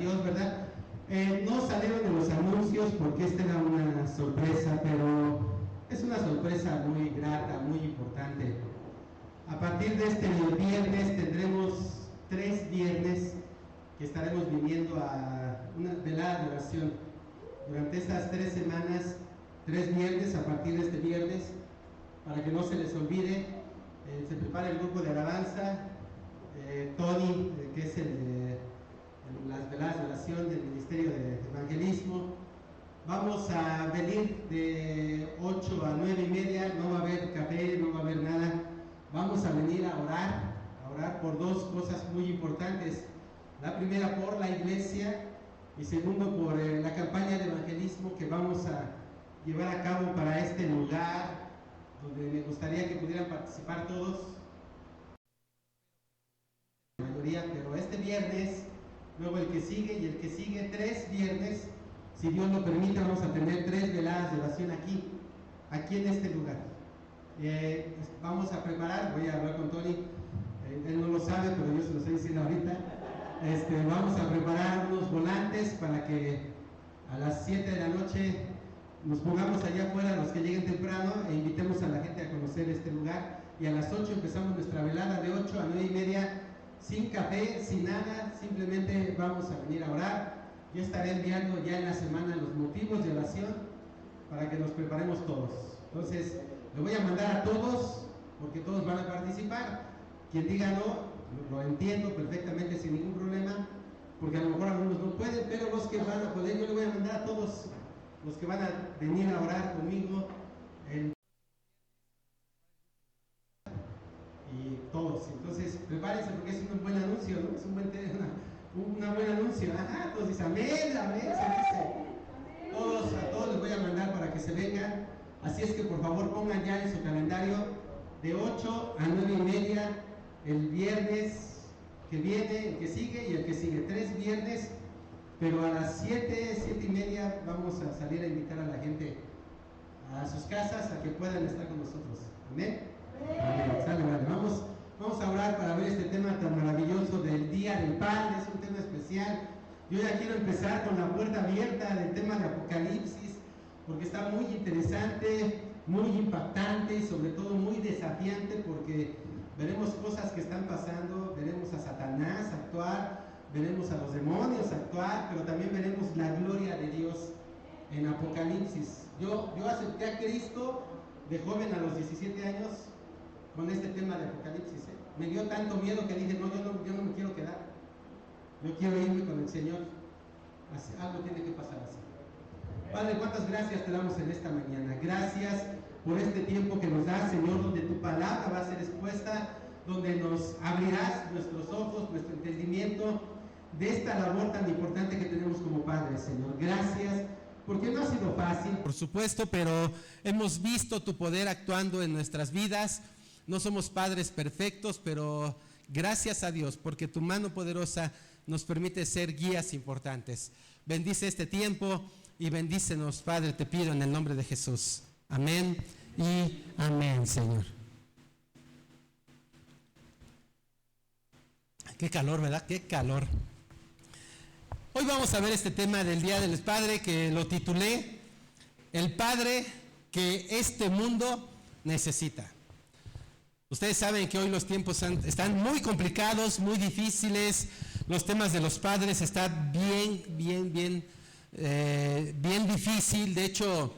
Dios, ¿verdad? No salieron de los anuncios porque esta era una sorpresa, pero es una sorpresa muy grata, muy importante. A partir de este viernes tendremos 3 viernes que estaremos viniendo a una velada de oración. Durante estas 3 semanas, 3 viernes, a partir de este viernes, para que no se les olvide, se prepara el grupo de alabanza, Tony, que es las veladas de oración del Ministerio de Evangelismo. Vamos a venir de 8 a 9 y media, no va a haber café, no va a haber nada. Vamos a venir a orar por dos cosas muy importantes. La primera, por la iglesia, y segundo, por la campaña de evangelismo que vamos a llevar a cabo para este lugar, donde me gustaría que pudieran participar todos, la mayoría, pero este viernes, luego el que sigue y el que sigue, 3 viernes, si Dios lo permite, vamos a tener 3 veladas de oración aquí en este lugar. Vamos a preparar, voy a hablar con Tony, él no lo sabe, pero yo se lo estoy diciendo ahorita. Vamos a preparar unos volantes para que a las 7 de la noche nos pongamos allá afuera, los que lleguen temprano, e invitemos a la gente a conocer este lugar. Y a las 8 empezamos nuestra velada de 8 a 9 y media, sin café, sin nada, simplemente vamos a venir a orar. Yo estaré enviando ya en la semana los motivos de oración para que nos preparemos todos. Entonces, le voy a mandar a todos, porque todos van a participar. Quien diga no, lo entiendo perfectamente sin ningún problema, porque a lo mejor algunos no pueden, pero los que van a poder, yo le voy a mandar a todos los que van a venir a orar conmigo, y todos. Entonces, prepárense porque es un buen anuncio, ¿no? Es un buen anuncio. Ajá, todos dicen amén, amén, se dice. A todos les voy a mandar para que se vengan. Así es que por favor pongan ya en su calendario de 8 a 9 y media el viernes que viene, el que sigue y el que sigue. 3 viernes, pero a las 7 y media vamos a salir a invitar a la gente a sus casas a que puedan estar con nosotros. Amén. Amén. Sale, vale. Vamos a orar para ver este tema tan maravilloso del Día del Padre. Es un tema especial. Yo ya quiero empezar con la puerta abierta del tema de Apocalipsis, porque está muy interesante, muy impactante y sobre todo muy desafiante, porque veremos cosas que están pasando, veremos a Satanás actuar, veremos a los demonios actuar, pero también veremos la gloria de Dios en Apocalipsis. Yo acepté a Cristo de joven a los 17 años con este tema de Apocalipsis. Me dio tanto miedo que dije, no, yo no me quiero quedar. Yo quiero irme con el Señor. Algo tiene que pasar así. Padre, cuántas gracias te damos en esta mañana. Gracias por este tiempo que nos das, Señor, donde tu palabra va a ser expuesta, donde nos abrirás nuestros ojos, nuestro entendimiento de esta labor tan importante que tenemos como padres, Señor. Gracias, porque no ha sido fácil, por supuesto, pero hemos visto tu poder actuando en nuestras vidas. No somos padres perfectos, pero gracias a Dios, porque tu mano poderosa nos permite ser guías importantes. Bendice este tiempo y bendícenos, Padre, te pido en el nombre de Jesús. Amén y amén, Señor. Qué calor, ¿verdad? Qué calor. Hoy vamos a ver este tema del Día del Padre, que lo titulé El Padre que este mundo necesita. Ustedes saben que hoy los tiempos están muy complicados, muy difíciles. Los temas de los padres están bien difícil. De hecho,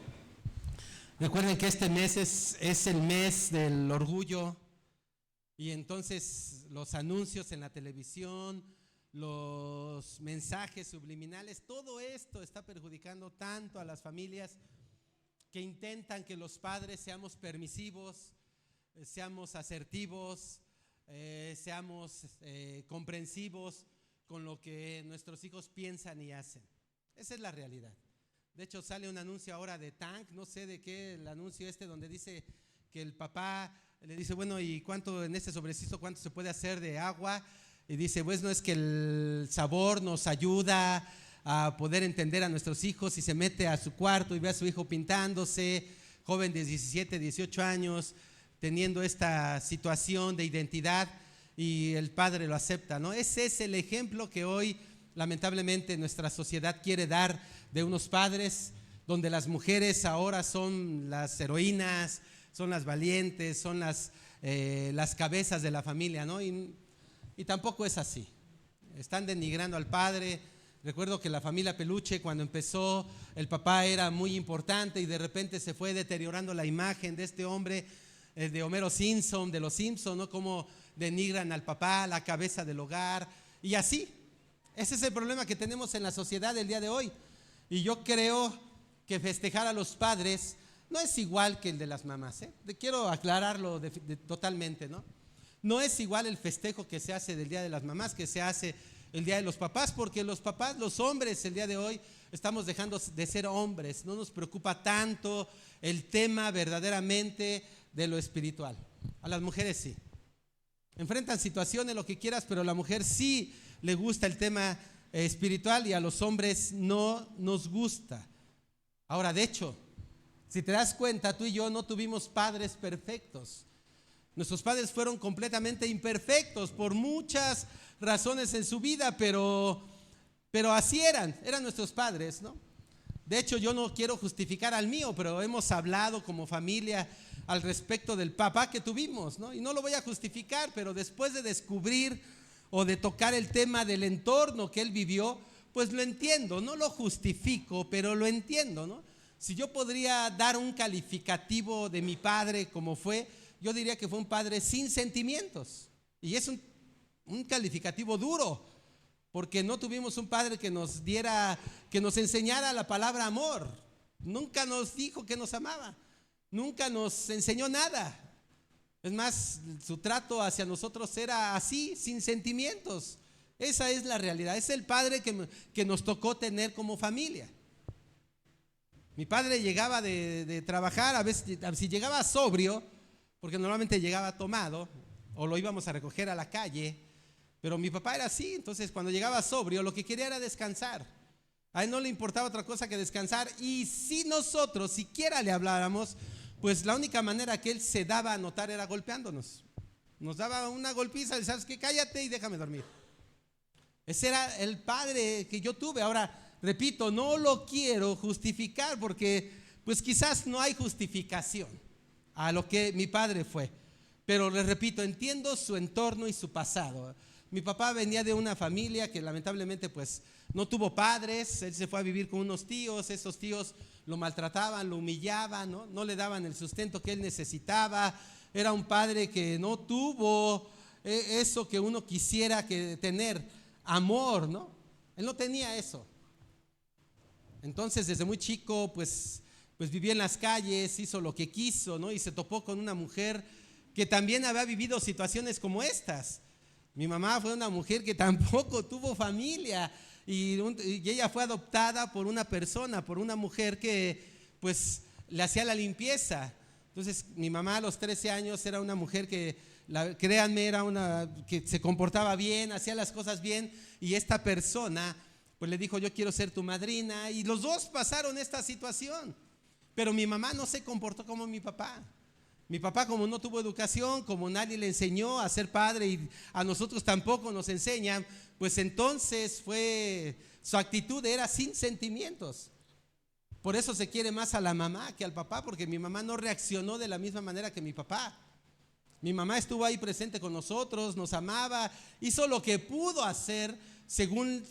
recuerden que este mes es el mes del orgullo. Y entonces los anuncios en la televisión, los mensajes subliminales, todo esto está perjudicando tanto a las familias que intentan que los padres seamos permisivos, seamos asertivos, seamos comprensivos con lo que nuestros hijos piensan y hacen. Esa es la realidad. De hecho, sale un anuncio ahora de Tank, no sé de qué, el anuncio donde dice que el papá le dice, bueno, ¿y cuánto en este sobrecito, cuánto se puede hacer de agua? Y dice, pues no es que el sabor nos ayuda a poder entender a nuestros hijos, y se mete a su cuarto y ve a su hijo pintándose, joven de 17, 18 años, teniendo esta situación de identidad, y el padre lo acepta, ¿no? Ese es el ejemplo que hoy lamentablemente nuestra sociedad quiere dar de unos padres donde las mujeres ahora son las heroínas, son las valientes, son las cabezas de la familia, ¿no? Y tampoco es así. Están denigrando al padre. Recuerdo que la familia Peluche, cuando empezó, el papá era muy importante y de repente se fue deteriorando la imagen de este hombre, de Homero Simpson, de los Simpson, ¿no? Cómo denigran al papá, la cabeza del hogar, y así. Ese es el problema que tenemos en la sociedad del día de hoy. Y yo creo que festejar a los padres no es igual que el de las mamás, ¿eh? Quiero aclararlo totalmente, ¿no? No es igual el festejo que se hace del Día de las Mamás que se hace el Día de los Papás, porque los papás, los hombres, el día de hoy estamos dejando de ser hombres. No nos preocupa tanto el tema verdaderamente de lo espiritual. A las mujeres sí. Enfrentan situaciones, lo que quieras, pero a la mujer sí le gusta el tema espiritual y a los hombres no nos gusta. Ahora, de hecho, si te das cuenta, tú y yo no tuvimos padres perfectos. Nuestros padres fueron completamente imperfectos por muchas razones en su vida, pero así eran nuestros padres, ¿no? De hecho, yo no quiero justificar al mío, pero hemos hablado como familia al respecto del papá que tuvimos, ¿no? Y no lo voy a justificar, pero después de descubrir o de tocar el tema del entorno que él vivió, pues lo entiendo, no lo justifico, pero lo entiendo, ¿no? Si yo podría dar un calificativo de mi padre como fue, yo diría que fue un padre sin sentimientos. Y es un calificativo duro, porque no tuvimos un padre que nos diera, que nos enseñara la palabra amor. Nunca nos dijo que nos amaba, nunca nos enseñó nada. Es más, su trato hacia nosotros era así, sin sentimientos. Esa es la realidad, es el padre que nos tocó tener como familia. Mi padre llegaba de trabajar, a veces si llegaba sobrio, porque normalmente llegaba tomado, o lo íbamos a recoger a la calle, pero mi papá era así. Entonces cuando llegaba sobrio, lo que quería era descansar. A él no le importaba otra cosa que descansar, y si nosotros siquiera le habláramos, pues la única manera que él se daba a notar era golpeándonos. Nos daba una golpiza y sabes que cállate y déjame dormir. Ese era el padre que yo tuve. Ahora, repito, no lo quiero justificar porque pues quizás no hay justificación a lo que mi padre fue, pero les repito, entiendo su entorno y su pasado. Mi papá venía de una familia que lamentablemente pues no tuvo padres. Él se fue a vivir con unos tíos. Esos tíos lo maltrataban, lo humillaban, no le daban el sustento que él necesitaba. Era un padre que no tuvo eso que uno quisiera tener, amor, ¿no? Él no tenía eso. Entonces desde muy chico pues vivió en las calles, hizo lo que quiso, ¿no? Y se topó con una mujer que también había vivido situaciones como estas. Mi mamá fue una mujer que tampoco tuvo familia y ella fue adoptada por una persona, por una mujer que pues le hacía la limpieza. Entonces mi mamá a los 13 años era una mujer que, créanme, era una que se comportaba bien, hacía las cosas bien, y esta persona pues le dijo: yo quiero ser tu madrina, y los dos pasaron esta situación. Pero mi mamá no se comportó como mi papá. Mi papá, como no tuvo educación, como nadie le enseñó a ser padre y a nosotros tampoco nos enseñan, pues entonces su actitud era sin sentimientos. Por eso se quiere más a la mamá que al papá, porque mi mamá no reaccionó de la misma manera que mi papá. Mi mamá estuvo ahí presente con nosotros, nos amaba, hizo lo que pudo hacer según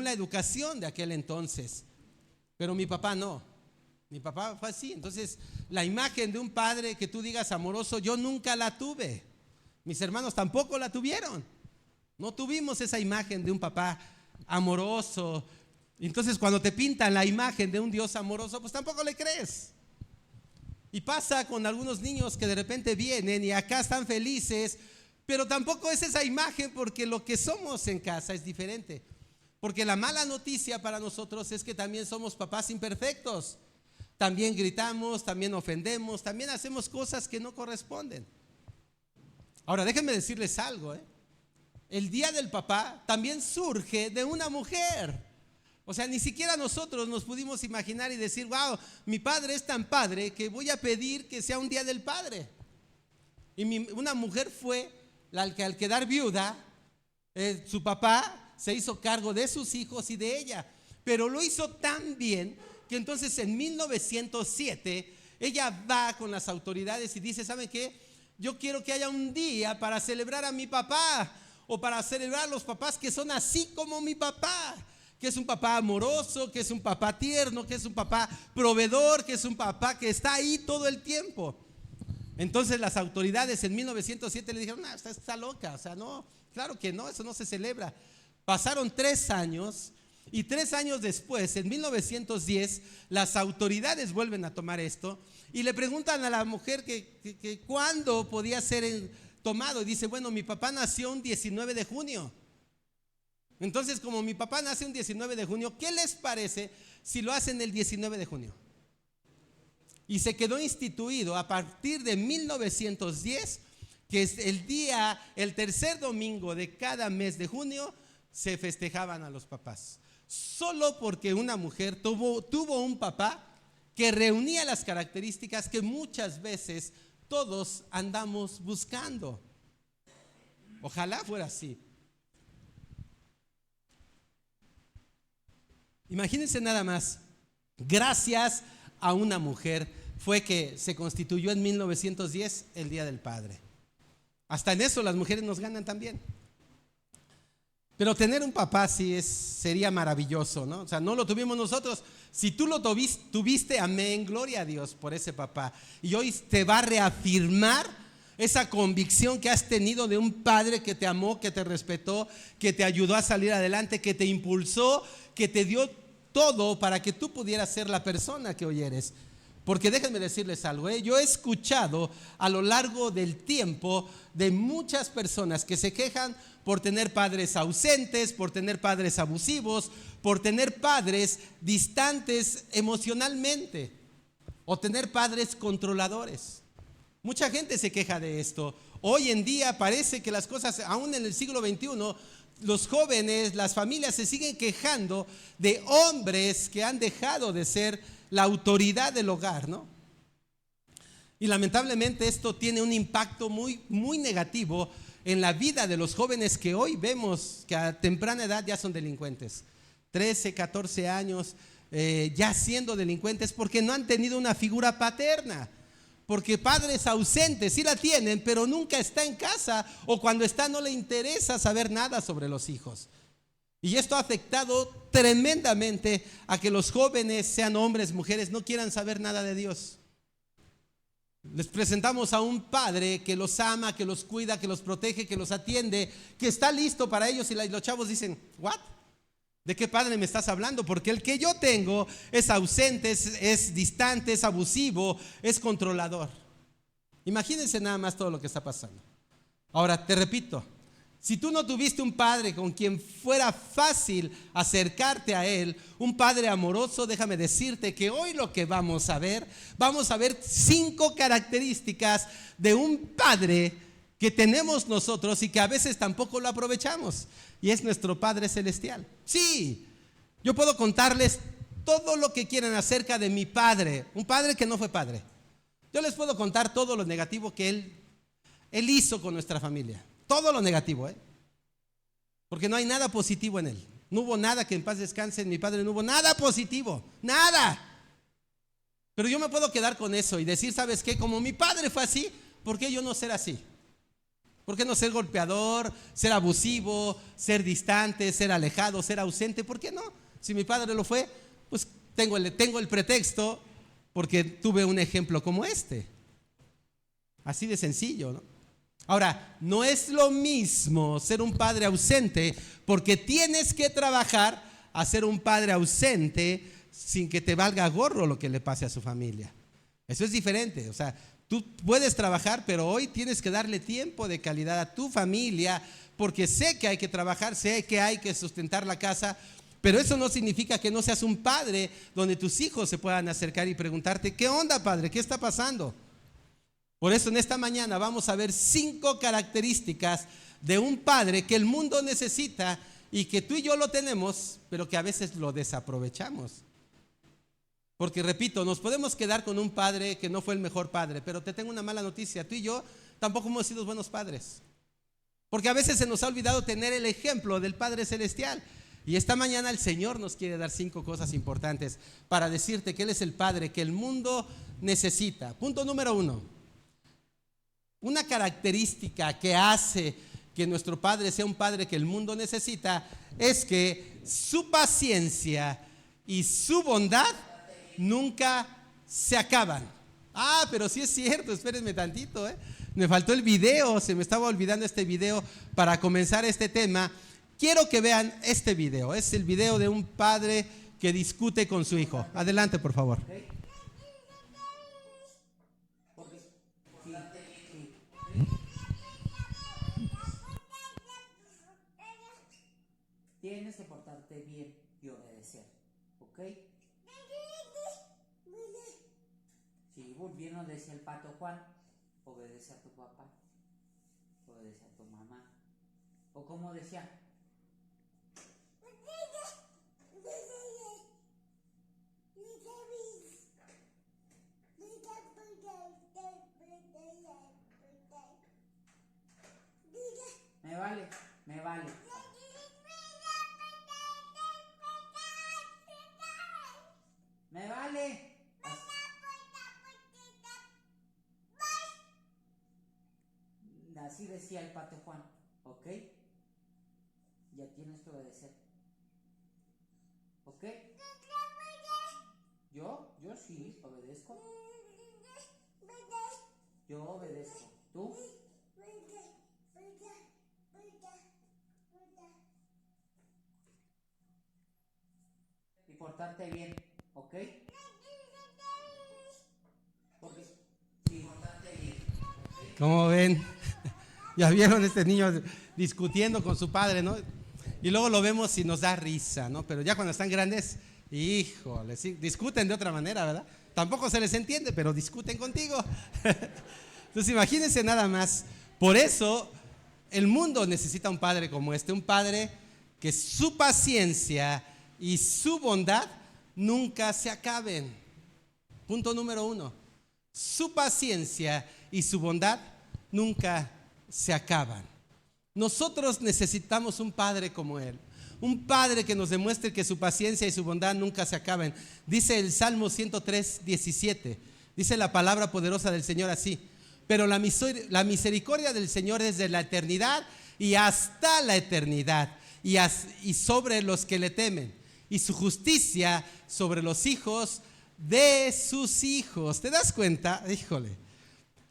la educación de aquel entonces. Pero mi papá no. Mi papá fue así. Entonces la imagen de un padre que tú digas amoroso, yo nunca la tuve. Mis hermanos tampoco la tuvieron. No tuvimos esa imagen de un papá amoroso. Entonces cuando te pintan la imagen de un Dios amoroso, pues tampoco le crees. Y pasa con algunos niños que de repente vienen y acá están felices, pero tampoco es esa imagen, porque lo que somos en casa es diferente. Porque la mala noticia para nosotros es que también somos papás imperfectos. También gritamos, también ofendemos, también hacemos cosas que no corresponden. Ahora déjenme decirles algo, el Día del Papá también surge de una mujer. O sea, ni siquiera nosotros nos pudimos imaginar y decir: wow, mi padre es tan padre que voy a pedir que sea un Día del Padre. Y una mujer fue la que al quedar viuda, su papá se hizo cargo de sus hijos y de ella, pero lo hizo tan bien que entonces en 1907 ella va con las autoridades y dice: ¿saben qué? Yo quiero que haya un día para celebrar a mi papá, o para celebrar a los papás que son así como mi papá, que es un papá amoroso, que es un papá tierno, que es un papá proveedor, que es un papá que está ahí todo el tiempo. Entonces las autoridades en 1907 le dijeron: no, está loca, o sea, no, claro que no, eso no se celebra. Pasaron 3 años y 3 años después, en 1910, las autoridades vuelven a tomar esto y le preguntan a la mujer que cuándo podía ser tomado, y dice: bueno, mi papá nació un 19 de junio. Entonces, como mi papá nace un 19 de junio, ¿qué les parece si lo hacen el 19 de junio? Y se quedó instituido a partir de 1910, que es el tercer domingo de cada mes de junio, se festejaban a los papás. Solo porque una mujer tuvo un papá que reunía las características que muchas veces todos andamos buscando. Ojalá fuera así. Imagínense nada más, gracias a una mujer fue que se constituyó en 1910 el Día del Padre. Hasta en eso las mujeres nos ganan también. Pero tener un papá así sería maravilloso, ¿no? O sea, no lo tuvimos nosotros. Si tú lo tuviste, amén, gloria a Dios por ese papá. Y hoy te va a reafirmar esa convicción que has tenido de un padre que te amó, que te respetó, que te ayudó a salir adelante, que te impulsó, que te dio todo para que tú pudieras ser la persona que hoy eres. Porque déjenme decirles algo, yo he escuchado a lo largo del tiempo de muchas personas que se quejan por tener padres ausentes, por tener padres abusivos, por tener padres distantes emocionalmente, o tener padres controladores. Mucha gente se queja de esto. Hoy en día parece que las cosas, aún en el siglo XXI, los jóvenes, las familias se siguen quejando de hombres que han dejado de ser la autoridad del hogar, ¿no? Y lamentablemente esto tiene un impacto muy, muy negativo en la vida de los jóvenes que hoy vemos que a temprana edad ya son delincuentes. 13, 14 años ya siendo delincuentes porque no han tenido una figura paterna. Porque padres ausentes sí la tienen, pero nunca está en casa, o cuando está no le interesa saber nada sobre los hijos. Y esto ha afectado tremendamente a que los jóvenes, sean hombres, mujeres, no quieran saber nada de Dios. Les presentamos a un padre que los ama, que los cuida, que los protege, que los atiende, que está listo para ellos, y los chavos dicen: ¿what? ¿De qué padre me estás hablando? Porque el que yo tengo es ausente, es distante, es abusivo, es controlador. Imagínense nada más todo lo que está pasando. Ahora, te repito, si tú no tuviste un padre con quien fuera fácil acercarte a él, un padre amoroso, déjame decirte que hoy lo que vamos a ver 5 características de un padre que tenemos nosotros y que a veces tampoco lo aprovechamos. Y es nuestro Padre Celestial. Sí, yo puedo contarles todo lo que quieran acerca de mi padre, un padre que no fue padre. Yo les puedo contar todo lo negativo que él hizo con nuestra familia. Todo lo negativo, porque no hay nada positivo en él. No hubo nada, que en paz descanse en mi padre, no hubo nada positivo, nada. Pero yo me puedo quedar con eso y decir: ¿sabes qué? Como mi padre fue así, ¿por qué yo no ser así? ¿Por qué no ser golpeador, ser abusivo, ser distante, ser alejado, ser ausente? ¿Por qué no? Si mi padre lo fue, pues tengo el pretexto porque tuve un ejemplo como este. Así de sencillo, ¿no? Ahora, no es lo mismo ser un padre ausente, porque tienes que trabajar a ser un padre ausente sin que te valga gorro lo que le pase a su familia. Eso es diferente. O sea, tú puedes trabajar, pero hoy tienes que darle tiempo de calidad a tu familia, porque sé que hay que trabajar, sé que hay que sustentar la casa, pero eso no significa que no seas un padre donde tus hijos se puedan acercar y preguntarte: ¿qué onda, padre? ¿Qué está pasando? Por eso en esta mañana vamos a ver 5 características de un padre que el mundo necesita y que tú y yo lo tenemos, pero que a veces lo desaprovechamos. Porque repito, nos podemos quedar con un padre que no fue el mejor padre, pero te tengo una mala noticia: tú y yo tampoco hemos sido buenos padres. Porque a veces se nos ha olvidado tener el ejemplo del Padre Celestial. Y esta mañana el Señor nos quiere dar 5 cosas importantes para decirte que Él es el Padre que el mundo necesita. Punto número 1. Una característica que hace que nuestro Padre sea un Padre que el mundo necesita es que su paciencia y su bondad nunca se acaban. Pero sí es cierto, espérenme tantito, me faltó el video, se me estaba olvidando este video para comenzar este tema. Quiero que vean este video, es el video de un padre que discute con su hijo. Adelante, por favor. Tienes que portarte bien y obedecer, ¿ok? Si volvieron, decía el pato Juan, obedece a tu papá, obedece a tu mamá. O como decía, me vale, me vale. Me vale. Así decía el pato Juan, ¿ok? Ya tienes que obedecer, ¿ok? Yo sí obedezco. Yo obedezco. ¿Tú? Y portarte bien, ¿ok? Porque sí, portarte bien. ¿Cómo ven? Ya vieron este niño discutiendo con su padre, ¿no? Y luego lo vemos y nos da risa, ¿no? Pero ya cuando están grandes, híjole, sí, discuten de otra manera, ¿verdad? Tampoco se les entiende, pero discuten contigo. Entonces imagínense nada más. Por eso el mundo necesita un padre como este, un padre que su paciencia y su bondad nunca se acaben. Punto número 1. Su paciencia y su bondad nunca se acaban. Nosotros necesitamos un padre como Él, un padre que nos demuestre que su paciencia y su bondad nunca se acaben. Dice el Salmo 103:17, dice la palabra poderosa del Señor así: pero la misericordia del Señor es de la eternidad y hasta la eternidad, y sobre los que le temen, y su justicia sobre los hijos de sus hijos. ¿Te das cuenta? Híjole,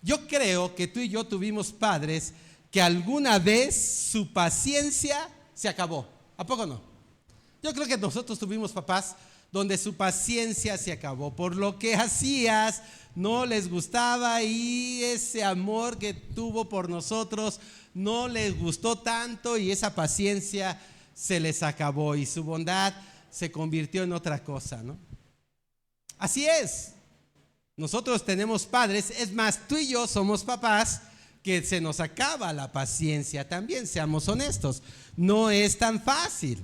yo creo que tú y yo tuvimos padres que alguna vez su paciencia se acabó. ¿A poco no? Yo creo que nosotros tuvimos papás donde su paciencia se acabó. Por lo que hacías, no les gustaba, y ese amor que tuvo por nosotros no les gustó tanto, y esa paciencia se les acabó y su bondad se convirtió en otra cosa, ¿no? Así es. Nosotros tenemos padres, es más, tú y yo somos papás que se nos acaba la paciencia también, seamos honestos. No es tan fácil.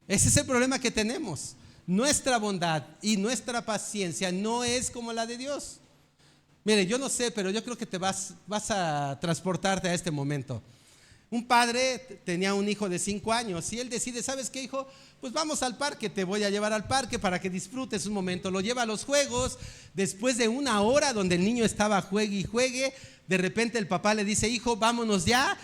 Ese es el problema que tenemos. Nuestra bondad y nuestra paciencia no es como la de Dios. Mire, yo no sé, pero yo creo que te vas a transportarte a este momento. Un padre tenía un hijo de 5 años y él decide: ¿sabes qué, hijo? Pues vamos al parque, te voy a llevar al parque para que disfrutes un momento. Lo lleva a los juegos. Después de 1 hora donde el niño estaba juegue y juegue, de repente el papá le dice: hijo, vámonos ya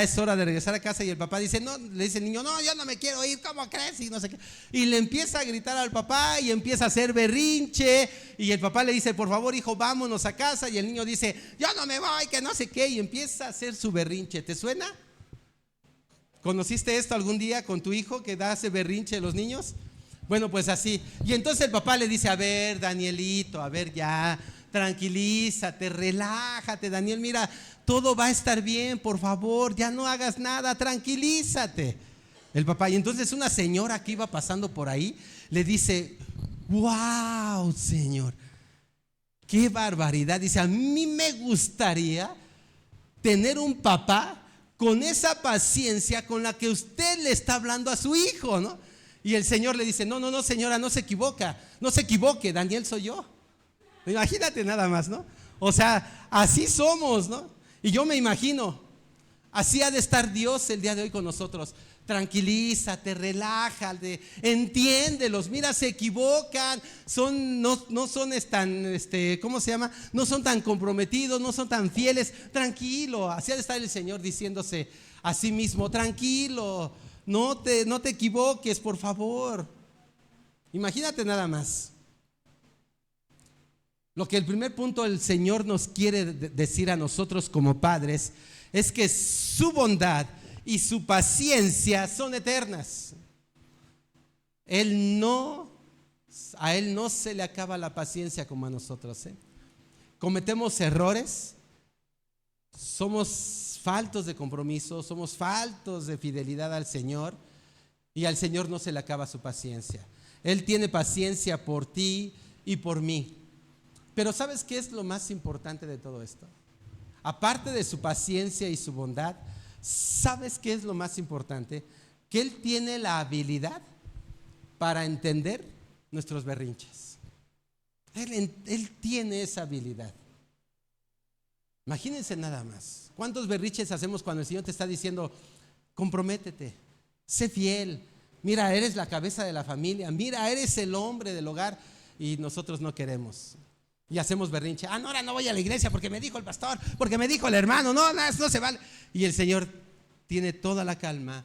es hora de regresar a casa. Y el papá dice: no, le dice el niño: no, yo no me quiero ir, ¿cómo crees? Y no sé qué. Y le empieza a gritar al papá y empieza a hacer berrinche. Y el papá le dice: por favor, hijo, vámonos a casa. Y el niño dice: yo no me voy, que no sé qué. Y empieza a hacer su berrinche. ¿Te suena? ¿Conociste esto algún día con tu hijo, que hace berrinche a los niños? Bueno, pues así. Y entonces el papá le dice: a ver, Danielito, a ver, ya, tranquilízate, relájate, Daniel, mira, todo va a estar bien, por favor, ya no hagas nada, tranquilízate. El papá, y entonces una señora que iba pasando por ahí le dice: wow, señor, qué barbaridad. Dice: a mí me gustaría tener un papá con esa paciencia con la que usted le está hablando a su hijo, ¿no? Y el señor le dice: no, señora, no se equivoque, Daniel soy yo. Imagínate nada más, ¿no? O sea, así somos, ¿no? Y yo me imagino Así ha de estar Dios el día de hoy con nosotros. Tranquilízate, relájate, entiéndelos. Mira, se equivocan, no son tan, ¿cómo se llama? No son tan comprometidos, no son tan fieles. Tranquilo, así ha de estar el Señor diciéndose a sí mismo: tranquilo, no te equivoques, por favor. Imagínate nada más. Lo que el primer punto el Señor nos quiere decir a nosotros como padres es que su bondad y su paciencia son eternas. A Él no se le acaba la paciencia como a nosotros. Cometemos errores, somos faltos de compromiso, somos faltos de fidelidad al Señor, y al Señor no se le acaba su paciencia. Él tiene paciencia por ti y por mí. Pero ¿sabes qué es lo más importante de todo esto? Aparte de su paciencia y su bondad, ¿sabes qué es lo más importante? Que Él tiene la habilidad para entender nuestros berrinches. Él tiene esa habilidad. Imagínense nada más. ¿Cuántos berrinches hacemos cuando el Señor te está diciendo: comprométete, sé fiel, mira, eres la cabeza de la familia, mira, eres el hombre del hogar? Y nosotros no queremos. Y hacemos berrinche: no, ahora no voy a la iglesia porque me dijo el pastor, porque me dijo el hermano, no se vale. Y el Señor tiene toda la calma,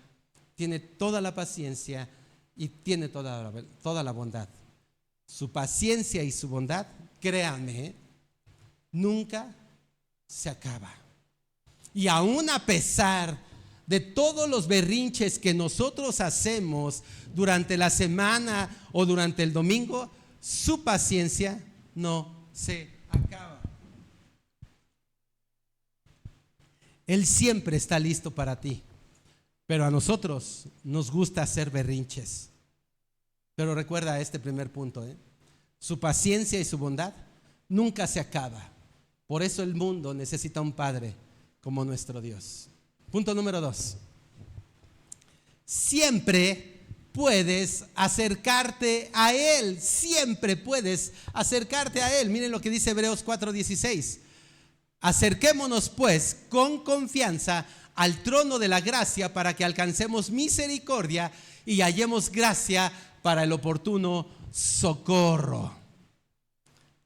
tiene toda la paciencia y tiene toda la bondad. Su paciencia y su bondad, créanme, nunca se acaba. Y aún a pesar de todos los berrinches que nosotros hacemos durante la semana o durante el domingo, su paciencia no se acaba. Él siempre está listo para ti, pero a nosotros nos gusta hacer berrinches. Pero recuerda este primer punto, su paciencia y su bondad nunca se acaba. Por eso el mundo necesita un padre como nuestro Dios. Punto número 2. Siempre puedes acercarte a Él. Siempre puedes acercarte a Él. Miren lo que dice Hebreos 4:16. Acerquémonos pues con confianza al trono de la gracia para que alcancemos misericordia y hallemos gracia para el oportuno socorro.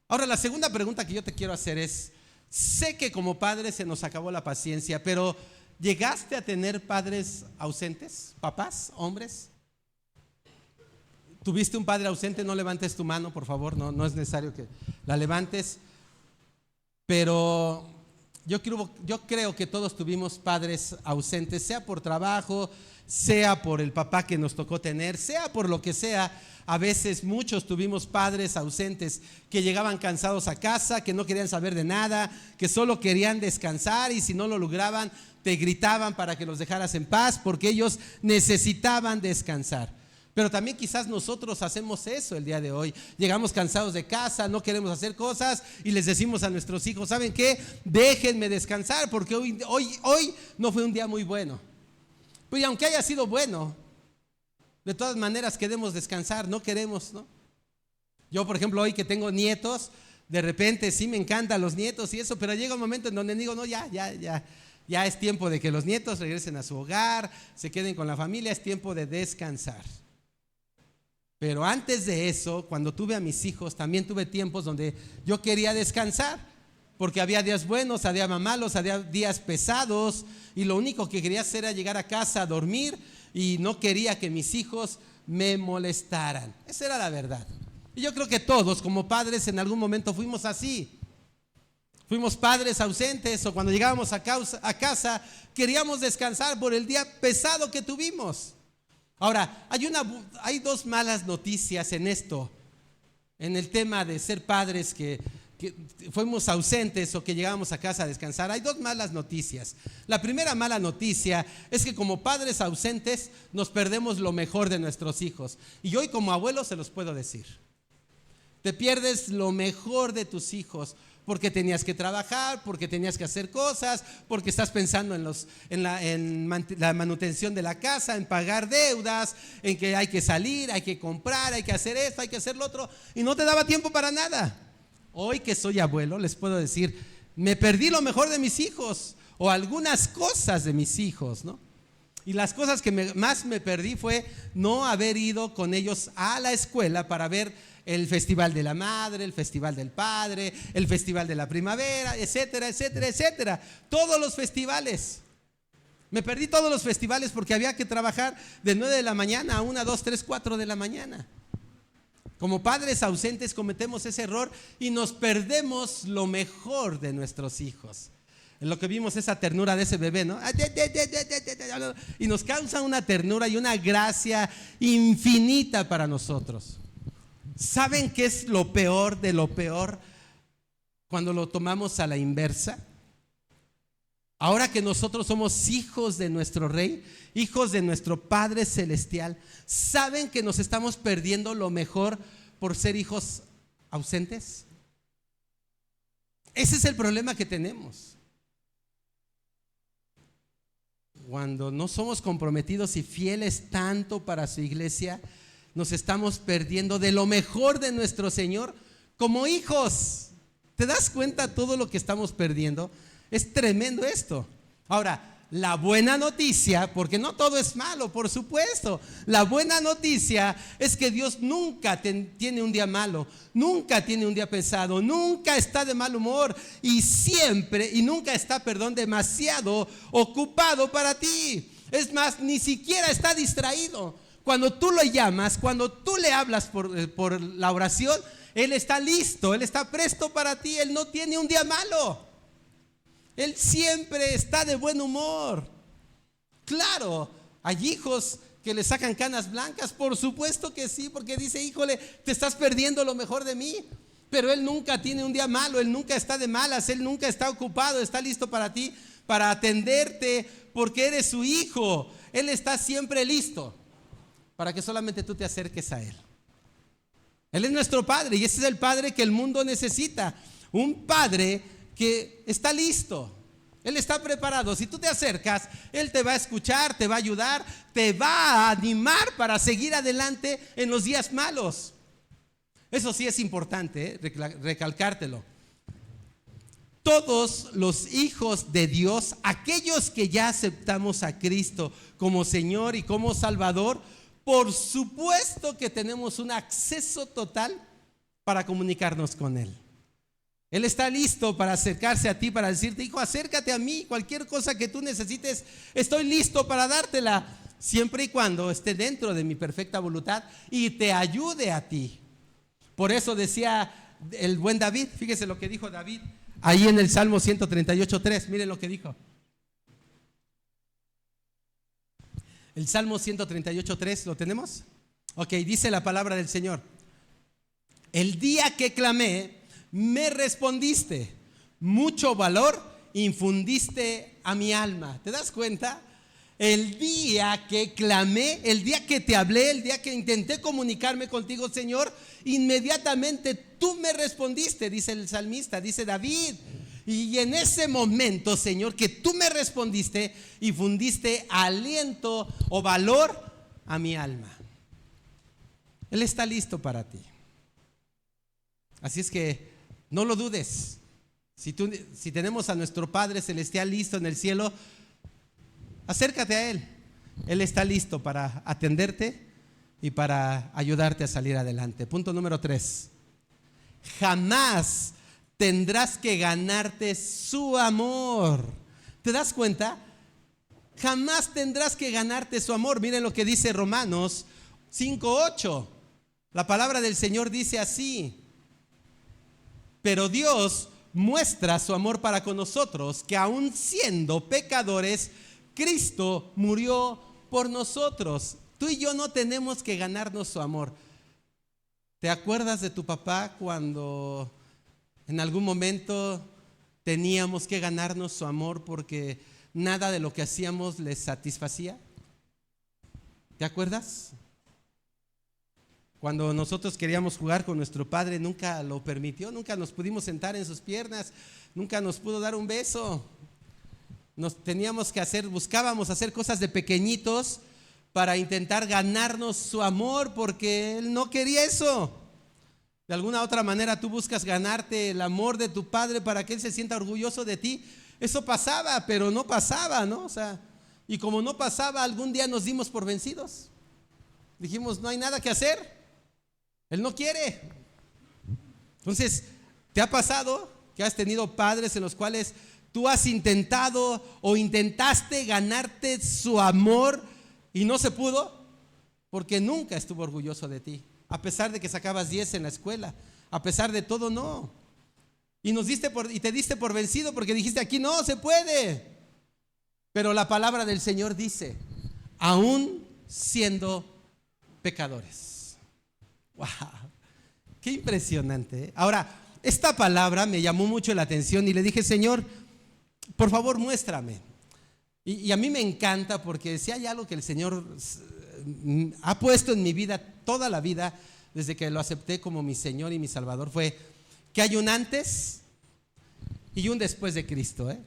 Ahora, la segunda pregunta que yo te quiero hacer es: sé que como padres se nos acabó la paciencia, pero ¿llegaste a tener padres ausentes? ¿Papás? ¿Hombres? ¿Tuviste un padre ausente? No levantes tu mano, por favor, no es necesario que la levantes. Pero yo creo que todos tuvimos padres ausentes, sea por trabajo, sea por el papá que nos tocó tener, sea por lo que sea. A veces muchos tuvimos padres ausentes que llegaban cansados a casa, que no querían saber de nada, que solo querían descansar, y si no lo lograban te gritaban para que los dejaras en paz porque ellos necesitaban descansar. Pero también quizás nosotros hacemos eso el día de hoy. Llegamos cansados de casa, no queremos hacer cosas y les decimos a nuestros hijos: ¿saben qué? Déjenme descansar porque hoy no fue un día muy bueno. Pues aunque haya sido bueno, de todas maneras queremos descansar, no queremos, ¿no? Yo, por ejemplo, hoy que tengo nietos, de repente sí me encantan los nietos y eso, pero llega un momento en donde digo: no, ya es tiempo de que los nietos regresen a su hogar, se queden con la familia, es tiempo de descansar. Pero antes de eso, cuando tuve a mis hijos, también tuve tiempos donde yo quería descansar, porque había días buenos, había malos, había días pesados, y lo único que quería hacer era llegar a casa a dormir, y no quería que mis hijos me molestaran. Esa era la verdad. Y yo creo que todos como padres en algún momento fuimos así. Fuimos padres ausentes, o cuando llegábamos a casa queríamos descansar por el día pesado que tuvimos. Ahora, hay dos malas noticias en esto, en el tema de ser padres que fuimos ausentes o que llegábamos a casa a descansar. Hay dos malas noticias. La primera mala noticia es que como padres ausentes nos perdemos lo mejor de nuestros hijos. Y hoy como abuelo se los puedo decir: te pierdes lo mejor de tus hijos porque tenías que trabajar, porque tenías que hacer cosas, porque estás pensando en la manutención de la casa, en pagar deudas, en que hay que salir, hay que comprar, hay que hacer esto, hay que hacer lo otro, y no te daba tiempo para nada. Hoy que soy abuelo les puedo decir: me perdí lo mejor de mis hijos. o algunas cosas de mis hijos, ¿no? Y las cosas que más me perdí fue no haber ido con ellos a la escuela para ver el Festival de la Madre, el Festival del Padre, el Festival de la Primavera, etcétera, etcétera, etcétera. Todos los festivales. Me perdí todos los festivales porque había que trabajar de 9 de la mañana a 1, 2, 3, 4 de la mañana. Como padres ausentes cometemos ese error y nos perdemos lo mejor de nuestros hijos. En lo que vimos esa ternura de ese bebé, ¿no? Y nos causa una ternura y una gracia infinita para nosotros. ¿Saben qué es lo peor de lo peor cuando lo tomamos a la inversa? Ahora que nosotros somos hijos de nuestro Rey, hijos de nuestro Padre Celestial, ¿saben que nos estamos perdiendo lo mejor por ser hijos ausentes? Ese es el problema que tenemos. Cuando no somos comprometidos y fieles tanto para su iglesia, nos estamos perdiendo de lo mejor de nuestro Señor como hijos. ¿Te das cuenta todo lo que estamos perdiendo? Es tremendo esto. Ahora, la buena noticia, porque no todo es malo, por supuesto. La buena noticia es que Dios nunca tiene un día malo, nunca tiene un día pesado, nunca está de mal humor y siempre, y nunca está, demasiado ocupado para ti. Es más, ni siquiera está distraído. Cuando tú lo llamas, cuando tú le hablas por la oración, Él está listo, Él está presto para ti. Él no tiene un día malo. Él siempre está de buen humor. Claro, hay hijos que le sacan canas blancas, por supuesto que sí, porque dice, híjole, te estás perdiendo lo mejor de mí. Pero Él nunca tiene un día malo, Él nunca está de malas, Él nunca está ocupado, está listo para ti, para atenderte, porque eres su hijo. Él está siempre listo para que solamente tú te acerques a Él. Él es nuestro Padre y ese es el Padre que el mundo necesita. Un Padre que está listo, Él está preparado. Si tú te acercas, Él te va a escuchar, te va a ayudar, te va a animar para seguir adelante en los días malos. Eso sí es importante, recalcártelo. Todos los hijos de Dios, aquellos que ya aceptamos a Cristo como Señor y como Salvador, por supuesto que tenemos un acceso total para comunicarnos con Él. Él está listo para acercarse a ti, para decirte, hijo, acércate a mí, cualquier cosa que tú necesites, estoy listo para dártela, siempre y cuando esté dentro de mi perfecta voluntad y te ayude a ti. Por eso decía el buen David, fíjese lo que dijo David, ahí en el Salmo 138:3, miren lo que dijo. El Salmo 138:3, ¿lo tenemos? Ok, dice la palabra del Señor. El día que clamé, me respondiste, mucho valor infundiste a mi alma. ¿Te das cuenta? El día que clamé, el día que te hablé, el día que intenté comunicarme contigo, Señor, inmediatamente tú me respondiste, dice el salmista, dice David. Y en ese momento, Señor, que tú me respondiste, infundiste aliento o valor a mi alma. Él está listo para ti. Así es que no lo dudes. Si tenemos a nuestro Padre Celestial listo en el cielo, acércate a Él. Él está listo para atenderte y para ayudarte a salir adelante. Punto número 3. Jamás tendrás que ganarte su amor. ¿Te das cuenta? Jamás tendrás que ganarte su amor. Miren lo que dice Romanos 5:8. La palabra del Señor dice así: pero Dios muestra su amor para con nosotros, que aun siendo pecadores, Cristo murió por nosotros. Tú y yo no tenemos que ganarnos su amor. ¿Te acuerdas de tu papá cuando en algún momento teníamos que ganarnos su amor porque nada de lo que hacíamos le satisfacía? ¿Te acuerdas? Cuando nosotros queríamos jugar con nuestro padre, nunca lo permitió, nunca nos pudimos sentar en sus piernas, nunca nos pudo dar un beso. Buscábamos hacer cosas de pequeñitos para intentar ganarnos su amor, porque Él no quería eso. De alguna otra manera tú buscas ganarte el amor de tu padre para que Él se sienta orgulloso de ti, Eso pasaba, pero no pasaba, ¿no? O sea, y como no pasaba, algún día nos dimos por vencidos. Dijimos, no hay nada que hacer. Él no quiere. Entonces, ¿te ha pasado que has tenido padres en los cuales tú has intentado o intentaste ganarte su amor y no se pudo? Porque nunca estuvo orgulloso de ti, a pesar de que sacabas 10 en la escuela, a pesar de todo, no. Y te diste por vencido porque dijiste, aquí no se puede. Pero la palabra del Señor dice, aún siendo pecadores. ¡Wow! ¡Qué impresionante! Ahora, esta palabra me llamó mucho la atención y le dije, Señor, por favor, muéstrame. Y a mí me encanta porque si hay algo que el Señor ha puesto en mi vida, toda la vida, desde que lo acepté como mi Señor y mi Salvador, fue que hay un antes y un después de Cristo, ¿eh?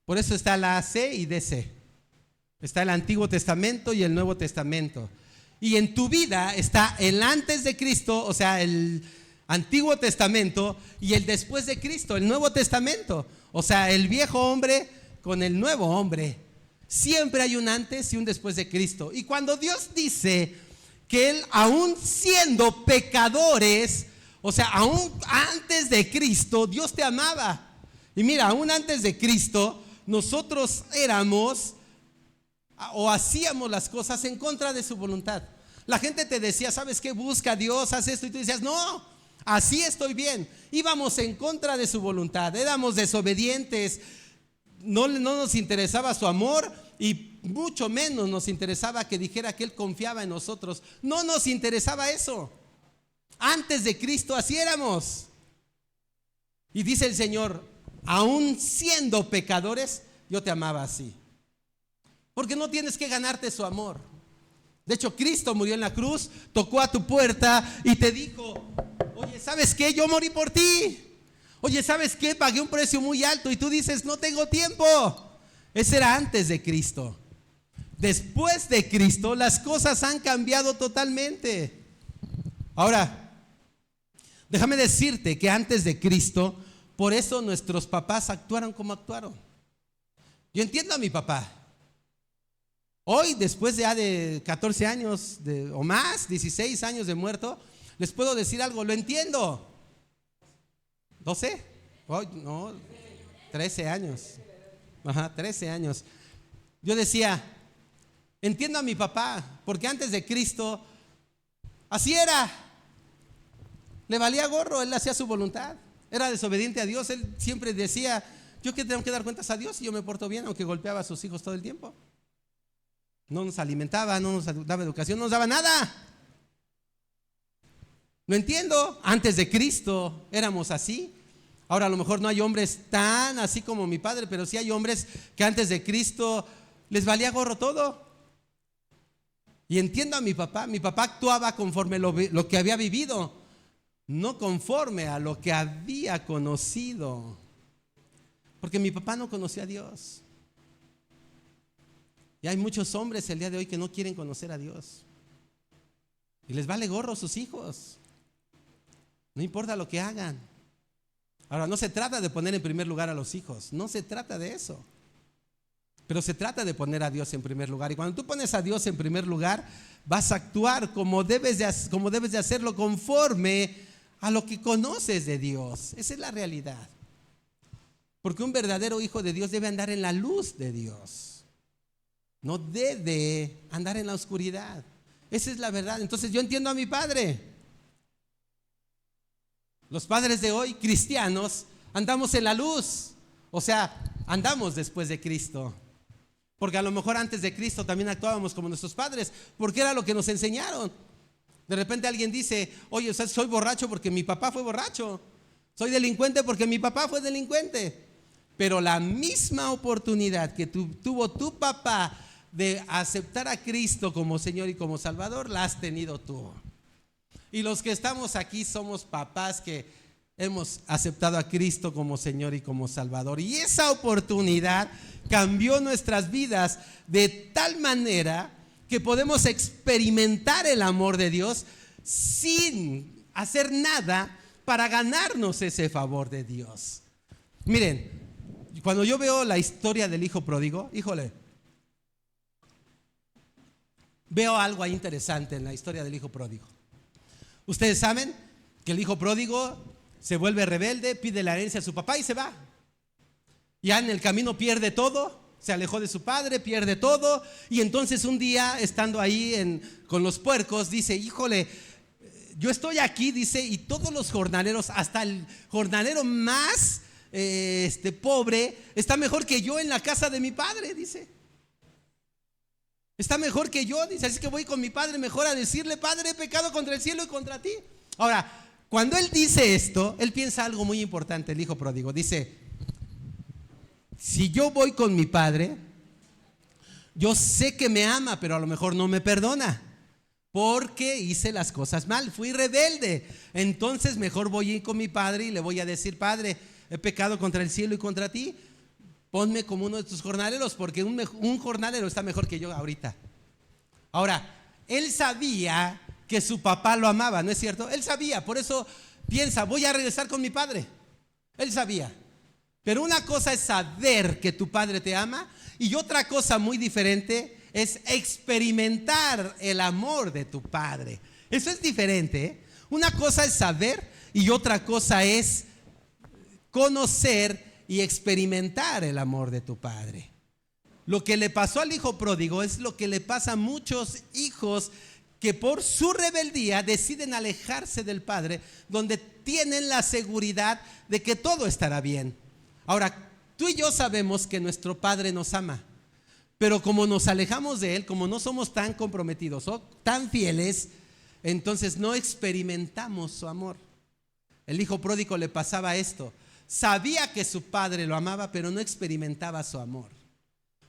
Por eso está la AC y DC. Está el Antiguo Testamento y el Nuevo Testamento. Y en tu vida está el antes de Cristo, o sea, el Antiguo Testamento, y el después de Cristo, el Nuevo Testamento. O sea, el viejo hombre con el nuevo hombre. Siempre hay un antes y un después de Cristo. Y cuando Dios dice que Él, aún siendo pecadores, o sea, aún antes de Cristo, Dios te amaba. Y mira, aún antes de Cristo, nosotros éramos o hacíamos las cosas en contra de su voluntad. La gente te decía, ¿sabes qué? Busca a Dios, haz esto. Y tú decías, no, así estoy bien. Íbamos en contra de su voluntad, éramos desobedientes. No nos interesaba su amor y mucho menos nos interesaba que dijera que Él confiaba en nosotros. No nos interesaba eso. Antes de Cristo así éramos. Y dice el Señor, aún siendo pecadores, yo te amaba así. Porque no tienes que ganarte su amor. De hecho, Cristo murió en la cruz, tocó a tu puerta y te dijo, oye, ¿sabes qué? Yo morí por ti. Oye, ¿sabes qué? Pagué un precio muy alto. Y tú dices, no tengo tiempo. Ese era antes de Cristo. Después de Cristo, las cosas han cambiado totalmente. Ahora, déjame decirte que antes de Cristo, por eso nuestros papás actuaron como actuaron. Yo entiendo a mi papá. Hoy, después ya de 14 años o más, 16 años de muerto, les puedo decir algo, lo entiendo. 12, oh, no, 13 años. Ajá, 13 años. Yo decía, entiendo a mi papá, porque antes de Cristo, así era. Le valía gorro, él hacía su voluntad. Era desobediente a Dios, él siempre decía, yo que tengo que dar cuentas a Dios y yo me porto bien, aunque golpeaba a sus hijos todo el tiempo. No nos alimentaba, no nos daba educación, no nos daba nada. Lo entiendo, antes de Cristo éramos así. Ahora a lo mejor no hay hombres tan así como mi padre, pero sí hay hombres que antes de Cristo les valía gorro todo. Y entiendo a mi papá actuaba conforme lo que había vivido, no conforme a lo que había conocido. Porque mi papá no conocía a Dios. Y hay muchos hombres el día de hoy que no quieren conocer a Dios. Y les vale gorro a sus hijos. No importa lo que hagan. Ahora, no se trata de poner en primer lugar a los hijos. No se trata de eso. Pero se trata de poner a Dios en primer lugar. Y cuando tú pones a Dios en primer lugar, vas a actuar como debes de hacerlo, conforme a lo que conoces de Dios. Esa es la realidad. Porque un verdadero hijo de Dios debe andar en la luz de Dios. No debe andar en la oscuridad. Esa es la verdad. Entonces yo entiendo a mi padre. Los padres de hoy, cristianos, andamos en la luz. O sea, andamos después de Cristo. Porque a lo mejor antes de Cristo también actuábamos como nuestros padres, porque era lo que nos enseñaron. De repente alguien dice, oye, o sea, soy borracho porque mi papá fue borracho. Soy delincuente porque mi papá fue delincuente. Pero la misma oportunidad que tuvo tu papá de aceptar a Cristo como Señor y como Salvador, la has tenido tú. Y los que estamos aquí somos papás que hemos aceptado a Cristo como Señor y como Salvador. Y esa oportunidad cambió nuestras vidas de tal manera que podemos experimentar el amor de Dios sin hacer nada para ganarnos ese favor de Dios. Miren, Cuando yo veo la historia del hijo pródigo, híjole, veo algo ahí interesante en la historia del hijo pródigo. Ustedes saben que el hijo pródigo se vuelve rebelde, pide la herencia a su papá y se va. Ya en el camino pierde todo, se alejó de su padre, pierde todo. Y entonces un día, estando ahí con los puercos, dice, híjole, yo estoy aquí, dice, y todos los jornaleros, hasta el jornalero más pobre, está mejor que yo en la casa de mi padre, dice. Está mejor que yo, dice, así que voy con mi padre mejor a decirle, padre, he pecado contra el cielo y contra ti. Ahora, cuando él dice esto, él piensa algo muy importante, el hijo pródigo. Dice, si yo voy con mi padre, yo sé que me ama, pero a lo mejor no me perdona, porque hice las cosas mal, fui rebelde. Entonces mejor voy a ir con mi padre y le voy a decir, padre, he pecado contra el cielo y contra ti. Ponme como uno de tus jornaleros, porque un jornalero está mejor que yo ahorita. Ahora, él sabía que su papá lo amaba, ¿no es cierto? Él sabía, por eso piensa, voy a regresar con mi padre. Él sabía. Pero una cosa es saber que tu padre te ama, y otra cosa muy diferente es experimentar el amor de tu padre. Eso es diferente, ¿eh? Una cosa es saber y otra cosa es conocer y experimentar el amor de tu padre. Lo que le pasó al hijo pródigo es lo que le pasa a muchos hijos que por su rebeldía deciden alejarse del padre, donde tienen la seguridad de que todo estará bien. Ahora, tú y yo sabemos que nuestro padre nos ama, pero como nos alejamos de él, como no somos tan comprometidos o tan fieles, entonces no experimentamos su amor. El hijo pródigo le pasaba esto. Sabía que su padre lo amaba, pero no experimentaba su amor.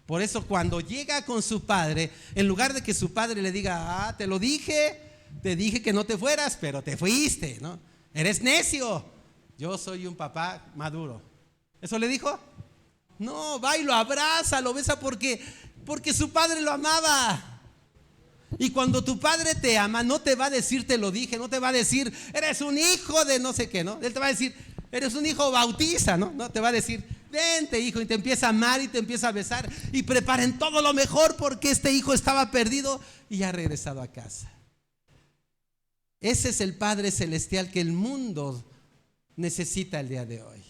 Por eso cuando llega con su padre, en lugar de que su padre le diga, te lo dije, te dije que no te fueras, pero te fuiste, ¿no? Eres necio. Yo soy un papá maduro. ¿Eso le dijo? No, va y lo abraza, lo besa porque su padre lo amaba. Y cuando tu padre te ama, no te va a decir te lo dije, no te va a decir eres un hijo de no sé qué, ¿no? Él te va a decir eres un hijo bautista, ¿no? No te va a decir vente hijo, y te empieza a amar y te empieza a besar y preparen todo lo mejor porque este hijo estaba perdido y ya ha regresado a casa. Ese es el Padre Celestial que el mundo necesita el día de hoy.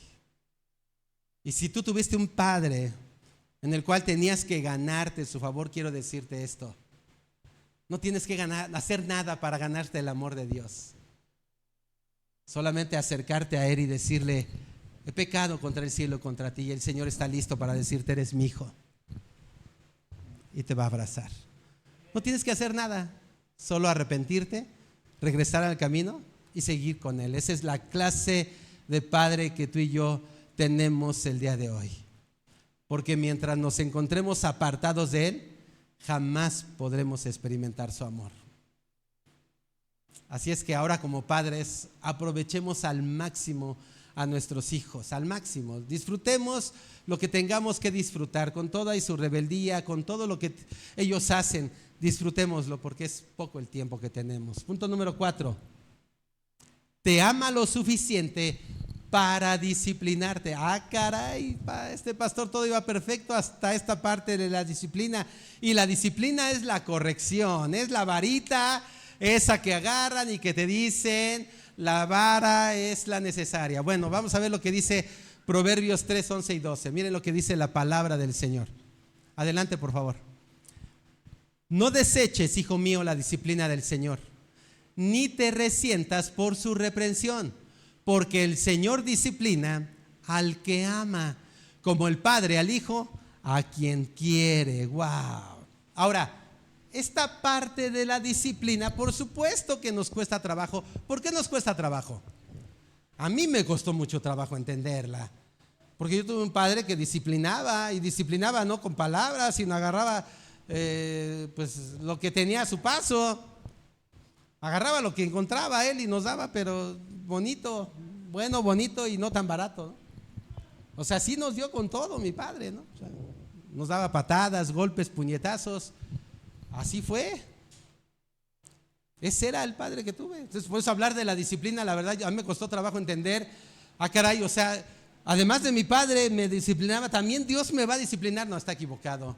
Y si tú tuviste un padre en el cual tenías que ganarte su favor, quiero decirte esto: no tienes que hacer nada para ganarte el amor de Dios. Solamente acercarte a Él y decirle, he pecado contra el cielo y contra ti, y el Señor está listo para decirte, eres mi hijo, y te va a abrazar. No tienes que hacer nada, solo arrepentirte, regresar al camino y seguir con Él. Esa es la clase de padre que tú y yo tenemos el día de hoy, porque mientras nos encontremos apartados de Él, jamás podremos experimentar su amor. Así es que ahora, como padres, aprovechemos al máximo a nuestros hijos, al máximo. Disfrutemos lo que tengamos que disfrutar, con toda y su rebeldía, con todo lo que ellos hacen, disfrutémoslo porque es poco el tiempo que tenemos. Punto número 4. Te ama lo suficiente para disciplinarte. Caray, este pastor todo iba perfecto hasta esta parte de la disciplina. Y la disciplina es la corrección, es la varita esa que agarran y que te dicen, la vara es la necesaria. Bueno, vamos a ver lo que dice Proverbios 3, 11 y 12. Miren lo que dice la palabra del Señor. Adelante, por favor. No deseches, hijo mío, la disciplina del Señor, ni te resientas por su reprensión, porque el Señor disciplina al que ama, como el padre al hijo, a quien quiere. Wow. Ahora, esta parte de la disciplina, por supuesto que nos cuesta trabajo. ¿Por qué nos cuesta trabajo? A mí me costó mucho trabajo entenderla, porque yo tuve un padre que disciplinaba, y disciplinaba no con palabras, sino agarraba pues lo que tenía a su paso. Agarraba lo que encontraba él y nos daba, pero bonito, bueno, bonito y no tan barato, ¿no? O sea, sí nos dio con todo mi padre, ¿no? O sea, nos daba patadas, golpes, puñetazos. Así fue. Ese era el padre que tuve. Entonces, por eso hablar de la disciplina, la verdad, a mí me costó trabajo entender. Caray, o sea, Además de mi padre me disciplinaba, también Dios me va a disciplinar. No, está equivocado.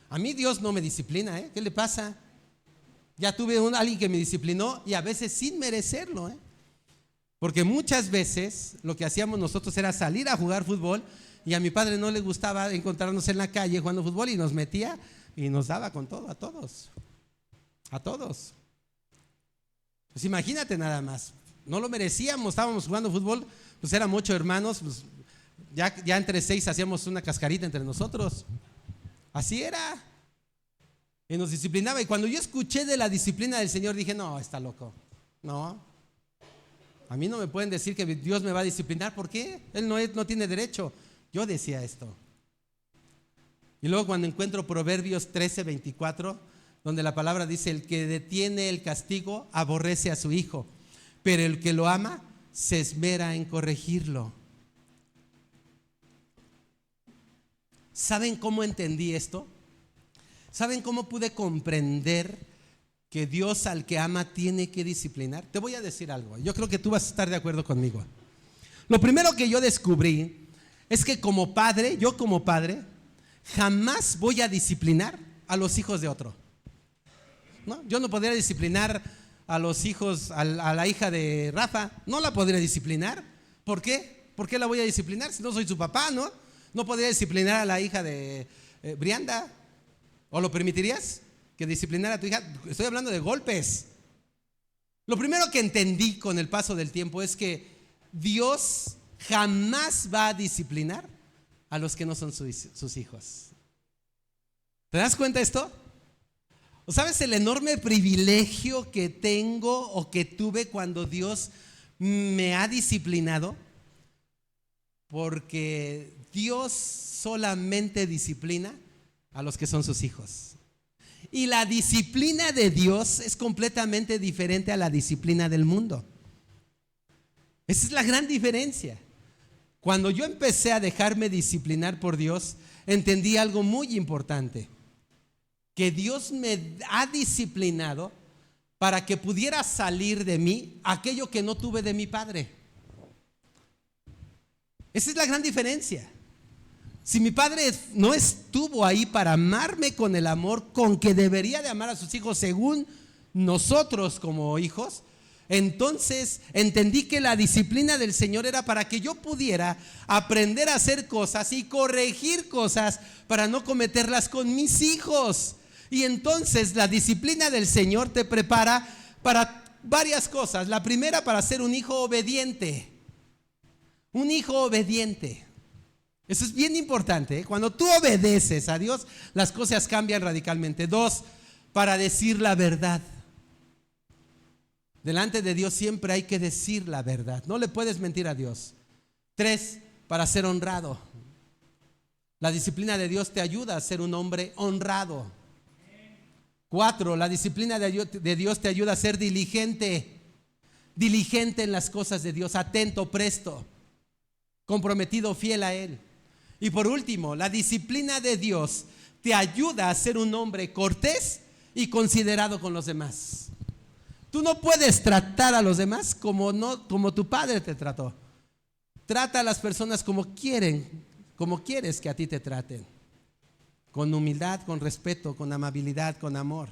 A mí Dios no me disciplina, ¿eh? ¿Qué le pasa? Ya tuve alguien que me disciplinó y a veces sin merecerlo, ¿eh? Porque muchas veces lo que hacíamos nosotros era salir a jugar fútbol y a mi padre no le gustaba encontrarnos en la calle jugando fútbol y nos metía y nos daba con todo, a todos. A todos. Pues imagínate nada más, no lo merecíamos, estábamos jugando fútbol, pues éramos 8 hermanos, pues ya entre 6 hacíamos una cascarita entre nosotros. Así era. Y nos disciplinaba. Y cuando yo escuché de la disciplina del Señor dije, no, está loco. No, a mí no me pueden decir que Dios me va a disciplinar. ¿Por qué? Él no tiene derecho. Yo decía esto. Y luego cuando encuentro Proverbios 13:24, donde la palabra dice: el que detiene el castigo aborrece a su hijo, pero el que lo ama se esmera en corregirlo. ¿Saben cómo entendí esto? ¿Saben cómo pude comprender que Dios al que ama tiene que disciplinar? Te voy a decir algo, yo creo que tú vas a estar de acuerdo conmigo. Lo primero que yo descubrí es que como padre, yo como padre, jamás voy a disciplinar a los hijos de otro. ¿No? Yo no podría disciplinar a los hijos, a la hija de Rafa, no la podría disciplinar. ¿Por qué? ¿Por qué la voy a disciplinar si no soy su papá, no? No podría disciplinar a la hija de Brianda. ¿O lo permitirías que disciplinara a tu hija? Estoy hablando de golpes. Lo primero que entendí con el paso del tiempo es que Dios jamás va a disciplinar a los que no son sus hijos. ¿Te das cuenta de esto? ¿O sabes el enorme privilegio que tengo o que tuve cuando Dios me ha disciplinado? Porque Dios solamente disciplina a los que son sus hijos. Y la disciplina de Dios es completamente diferente a la disciplina del mundo. Esa es la gran diferencia. Cuando yo empecé a dejarme disciplinar por Dios, entendí algo muy importante: que Dios me ha disciplinado para que pudiera salir de mí aquello que no tuve de mi padre. Esa es la gran diferencia. Si mi padre no estuvo ahí para amarme con el amor con que debería de amar a sus hijos según nosotros como hijos, entonces entendí que la disciplina del Señor era para que yo pudiera aprender a hacer cosas y corregir cosas para no cometerlas con mis hijos. Y entonces la disciplina del Señor te prepara para varias cosas. La primera, para ser un hijo obediente. Un hijo obediente. Eso es bien importante, ¿eh? Cuando tú obedeces a Dios, las cosas cambian radicalmente. 2, para decir la verdad. Delante de Dios siempre hay que decir la verdad. No le puedes mentir a Dios. 3, para ser honrado. La disciplina de Dios te ayuda a ser un hombre honrado. 4, la disciplina de Dios te ayuda a ser diligente. Diligente en las cosas de Dios, atento, presto, comprometido, fiel a Él. Y por último, la disciplina de Dios te ayuda a ser un hombre cortés y considerado con los demás. Tú no puedes tratar a los demás como tu padre te trató. Trata a las personas como quieres que a ti te traten. Con humildad, con respeto, con amabilidad, con amor.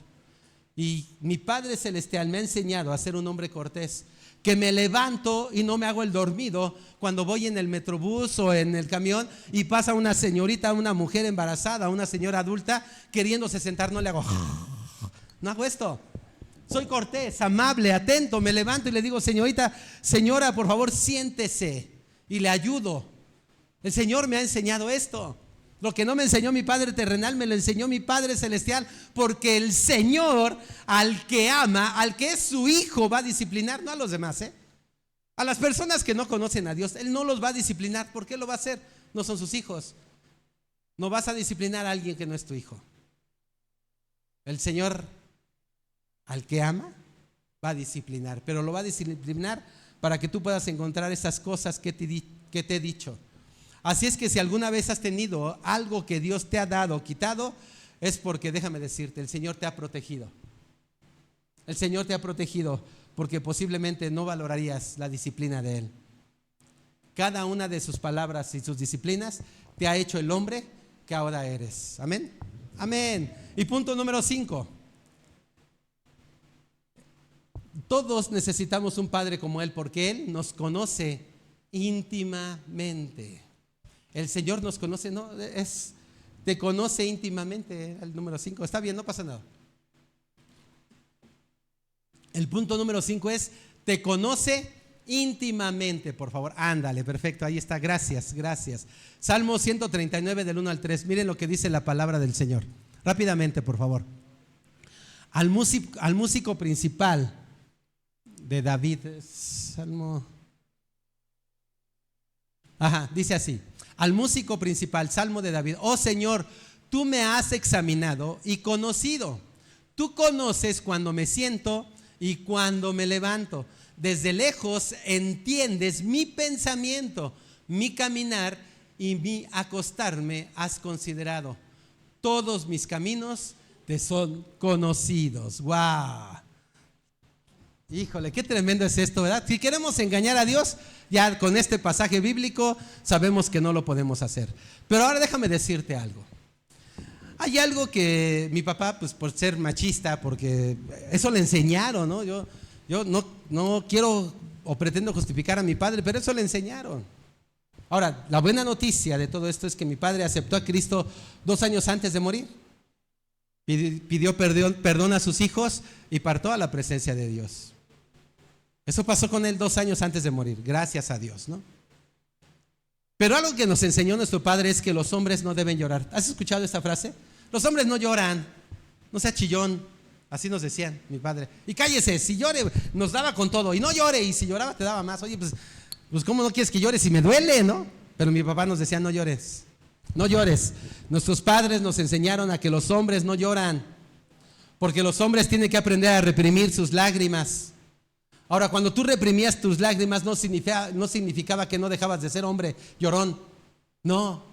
Y mi Padre Celestial me ha enseñado a ser un hombre cortés, que me levanto y no me hago el dormido cuando voy en el metrobús o en el camión y pasa una señorita, una mujer embarazada, una señora adulta queriéndose sentar. No le hago, no hago esto. Soy cortés, amable, atento. Me levanto y le digo: señorita, señora, por favor siéntese, y le ayudo. El Señor me ha enseñado esto. Lo que no me enseñó mi Padre terrenal, me lo enseñó mi Padre Celestial, porque el Señor, al que ama, al que es su hijo, va a disciplinar, no a los demás, a las personas que no conocen a Dios. Él no los va a disciplinar. ¿Por qué lo va a hacer? No son sus hijos. No vas a disciplinar a alguien que no es tu hijo. El Señor, al que ama, va a disciplinar, pero lo va a disciplinar para que tú puedas encontrar esas cosas que te he dicho. Así es que si alguna vez has tenido algo que Dios te ha dado o quitado, es porque, déjame decirte, el Señor te ha protegido. El Señor te ha protegido porque posiblemente no valorarías la disciplina de Él. cada una de sus palabras y sus disciplinas te ha hecho el hombre que ahora eres. Amén. Amén. Y punto número 5. Todos necesitamos un padre como Él, porque Él nos conoce íntimamente. El Señor nos conoce, no, te conoce íntimamente. El número 5, está bien, no pasa nada. El punto número 5 es: te conoce íntimamente, por favor. Ándale, perfecto, ahí está, gracias. Salmo 139 del 1 al 3. Miren lo que dice la palabra del Señor. Rápidamente, por favor. Al músico principal de David, Salmo. Dice así: al músico principal, Salmo de David. Oh Señor, tú me has examinado y conocido. Tú conoces cuando me siento y cuando me levanto. Desde lejos entiendes mi pensamiento, mi caminar y mi acostarme has considerado. Todos mis caminos te son conocidos. ¡Wow! Híjole, qué tremendo es esto, ¿verdad? Si queremos engañar a Dios, ya con este pasaje bíblico sabemos que no lo podemos hacer. Pero ahora déjame decirte algo. Hay algo que mi papá, pues por ser machista, porque eso le enseñaron, ¿no? Yo no quiero o pretendo justificar a mi padre, pero eso le enseñaron. Ahora, la buena noticia de todo esto es que mi padre aceptó a Cristo 2 años antes de morir. Pidió perdón a sus hijos y partió a la presencia de Dios. Eso pasó con él 2 años antes de morir, gracias a Dios, ¿no? Pero algo que nos enseñó nuestro padre es que los hombres no deben llorar. ¿Has escuchado esta frase? Los hombres no lloran, no sea chillón. Así nos decían mi padre. Y cállese, si llore, nos daba con todo. Y no llore, y si lloraba te daba más. Oye, pues ¿cómo no quieres que llore si me duele, no? Pero mi papá nos decía: no llores, no llores. Nuestros padres nos enseñaron a que los hombres no lloran, porque los hombres tienen que aprender a reprimir sus lágrimas. Ahora, cuando tú reprimías tus lágrimas, no significaba que no dejabas de ser hombre llorón. No,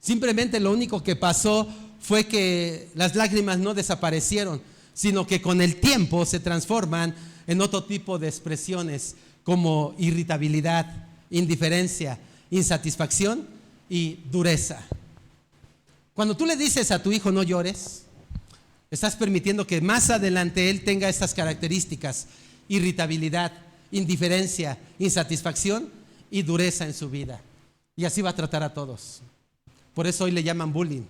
simplemente lo único que pasó fue que las lágrimas no desaparecieron, sino que con el tiempo se transforman en otro tipo de expresiones, como irritabilidad, indiferencia, insatisfacción y dureza. Cuando tú le dices a tu hijo no llores, estás permitiendo que más adelante él tenga estas características: irritabilidad, indiferencia, insatisfacción y dureza en su vida. Y así va a tratar a todos. Por eso hoy le llaman bullying,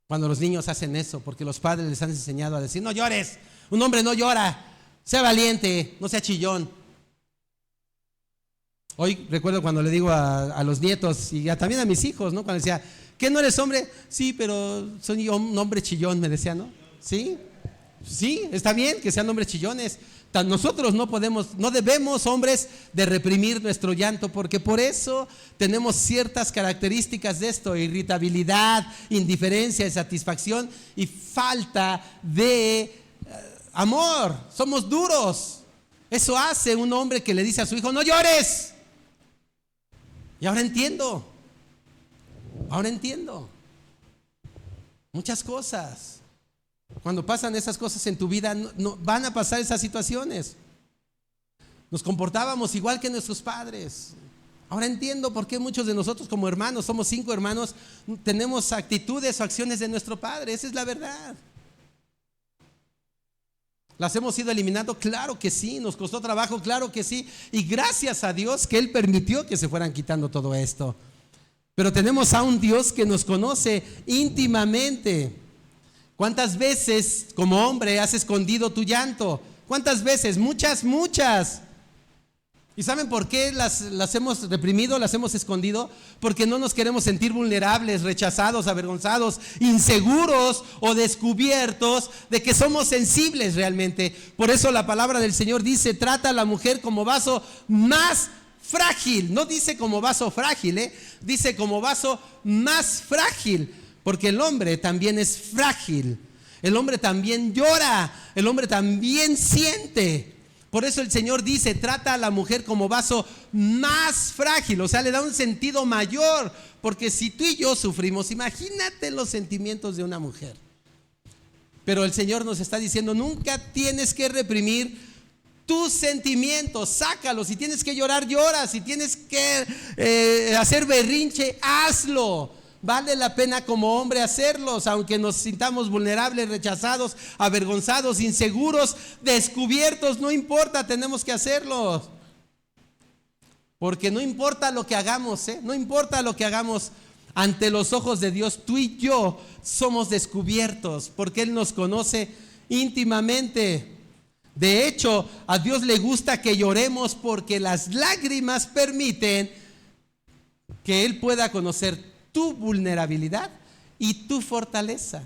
cuando los niños hacen eso, porque los padres les han enseñado a decir: no llores, un hombre no llora, sea valiente, no sea chillón. Hoy recuerdo cuando le digo a los nietos y también a mis hijos, ¿no? Cuando decía: ¿qué, no eres hombre? Sí, pero soy un hombre chillón, me decía, ¿no? Sí, está bien que sean hombres chillones. Nosotros no debemos, hombres, de reprimir nuestro llanto, porque por eso tenemos ciertas características de esto: irritabilidad, indiferencia, insatisfacción y falta de amor. Somos duros. Eso hace un hombre que le dice a su hijo: no llores. Y ahora entiendo muchas cosas. Cuando pasan esas cosas en tu vida, no van a pasar esas situaciones. Nos comportábamos igual que nuestros padres. Ahora entiendo por qué muchos de nosotros, como hermanos, somos 5 hermanos, tenemos actitudes o acciones de nuestro padre. Esa es la verdad. ¿Las hemos ido eliminando? Claro que sí. ¿Nos costó trabajo? Claro que sí. Y gracias a Dios que Él permitió que se fueran quitando todo esto. Pero tenemos a un Dios que nos conoce íntimamente. ¿Cuántas veces como hombre has escondido tu llanto? ¿Cuántas veces? Muchas. ¿Y saben por qué las hemos reprimido, las hemos escondido? Porque no nos queremos sentir vulnerables, rechazados, avergonzados, inseguros o descubiertos de que somos sensibles realmente. Por eso la palabra del Señor dice: trata a la mujer como vaso más frágil. No dice como vaso frágil, dice como vaso más frágil. Porque el hombre también es frágil, el hombre también llora, el hombre también siente. Por eso el Señor dice: trata a la mujer como vaso más frágil. O sea, le da un sentido mayor. Porque si tú y yo sufrimos, imagínate los sentimientos de una mujer. Pero el Señor nos está diciendo: nunca tienes que reprimir tus sentimientos, sácalos. Si tienes que llorar, llora. Si tienes que hacer berrinche, hazlo. Vale la pena como hombre hacerlos, aunque nos sintamos vulnerables, rechazados, avergonzados, inseguros, descubiertos. No importa, tenemos que hacerlos. Porque no importa lo que hagamos, no importa lo que hagamos ante los ojos de Dios, tú y yo somos descubiertos porque Él nos conoce íntimamente. De hecho, a Dios le gusta que lloremos porque las lágrimas permiten que Él pueda conocer tu vulnerabilidad y tu fortaleza.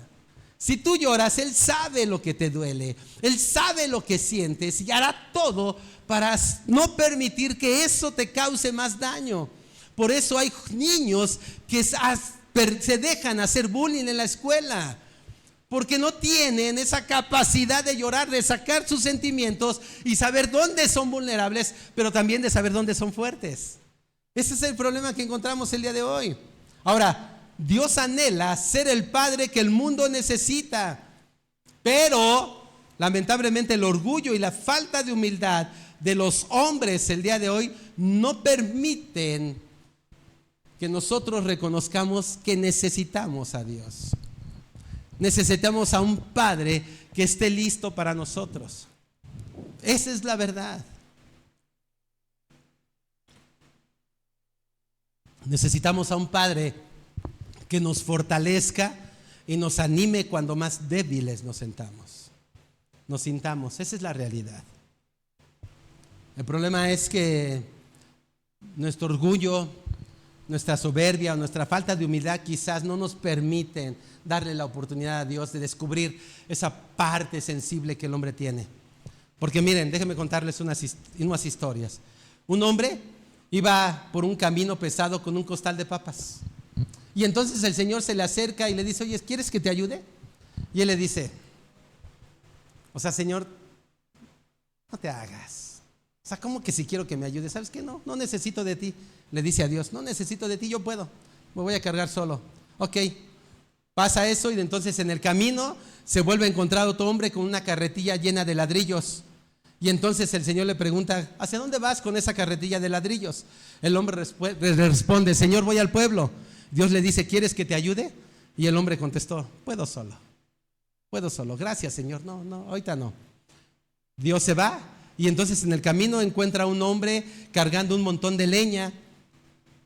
Si tú lloras, Él sabe lo que te duele, Él sabe lo que sientes y hará todo para no permitir que eso te cause más daño. Por eso hay niños que se dejan hacer bullying en la escuela, porque no tienen esa capacidad de llorar, de sacar sus sentimientos y saber dónde son vulnerables, pero también de saber dónde son fuertes. Ese es el problema que encontramos el día de hoy. Ahora, Dios anhela ser el padre que el mundo necesita, pero lamentablemente el orgullo y la falta de humildad de los hombres el día de hoy no permiten que nosotros reconozcamos que necesitamos a Dios. Necesitamos a un padre que esté listo para nosotros. Esa es la verdad. Necesitamos a un padre que nos fortalezca y nos anime cuando más débiles nos sintamos. Esa es la realidad. El problema es que nuestro orgullo, nuestra soberbia o nuestra falta de humildad quizás no nos permiten darle la oportunidad a Dios de descubrir esa parte sensible que el hombre tiene. Porque miren, déjenme contarles unas historias. Un hombre iba por un camino pesado con un costal de papas. Y entonces el Señor se le acerca y le dice: oye, ¿quieres que te ayude? Y él le dice: o sea, Señor, no te hagas. O sea, ¿cómo que si quiero que me ayudes? ¿Sabes qué? No necesito de ti. Le dice a Dios: no necesito de ti, yo puedo. Me voy a cargar solo. Ok, pasa eso y entonces en el camino se vuelve a encontrar otro hombre con una carretilla llena de ladrillos. Y entonces el Señor le pregunta: ¿hacia dónde vas con esa carretilla de ladrillos? El hombre responde: Señor, voy al pueblo. Dios le dice: ¿quieres que te ayude? Y el hombre contestó: puedo solo. Gracias, Señor. No, ahorita no. Dios se va y entonces en el camino encuentra a un hombre cargando un montón de leña.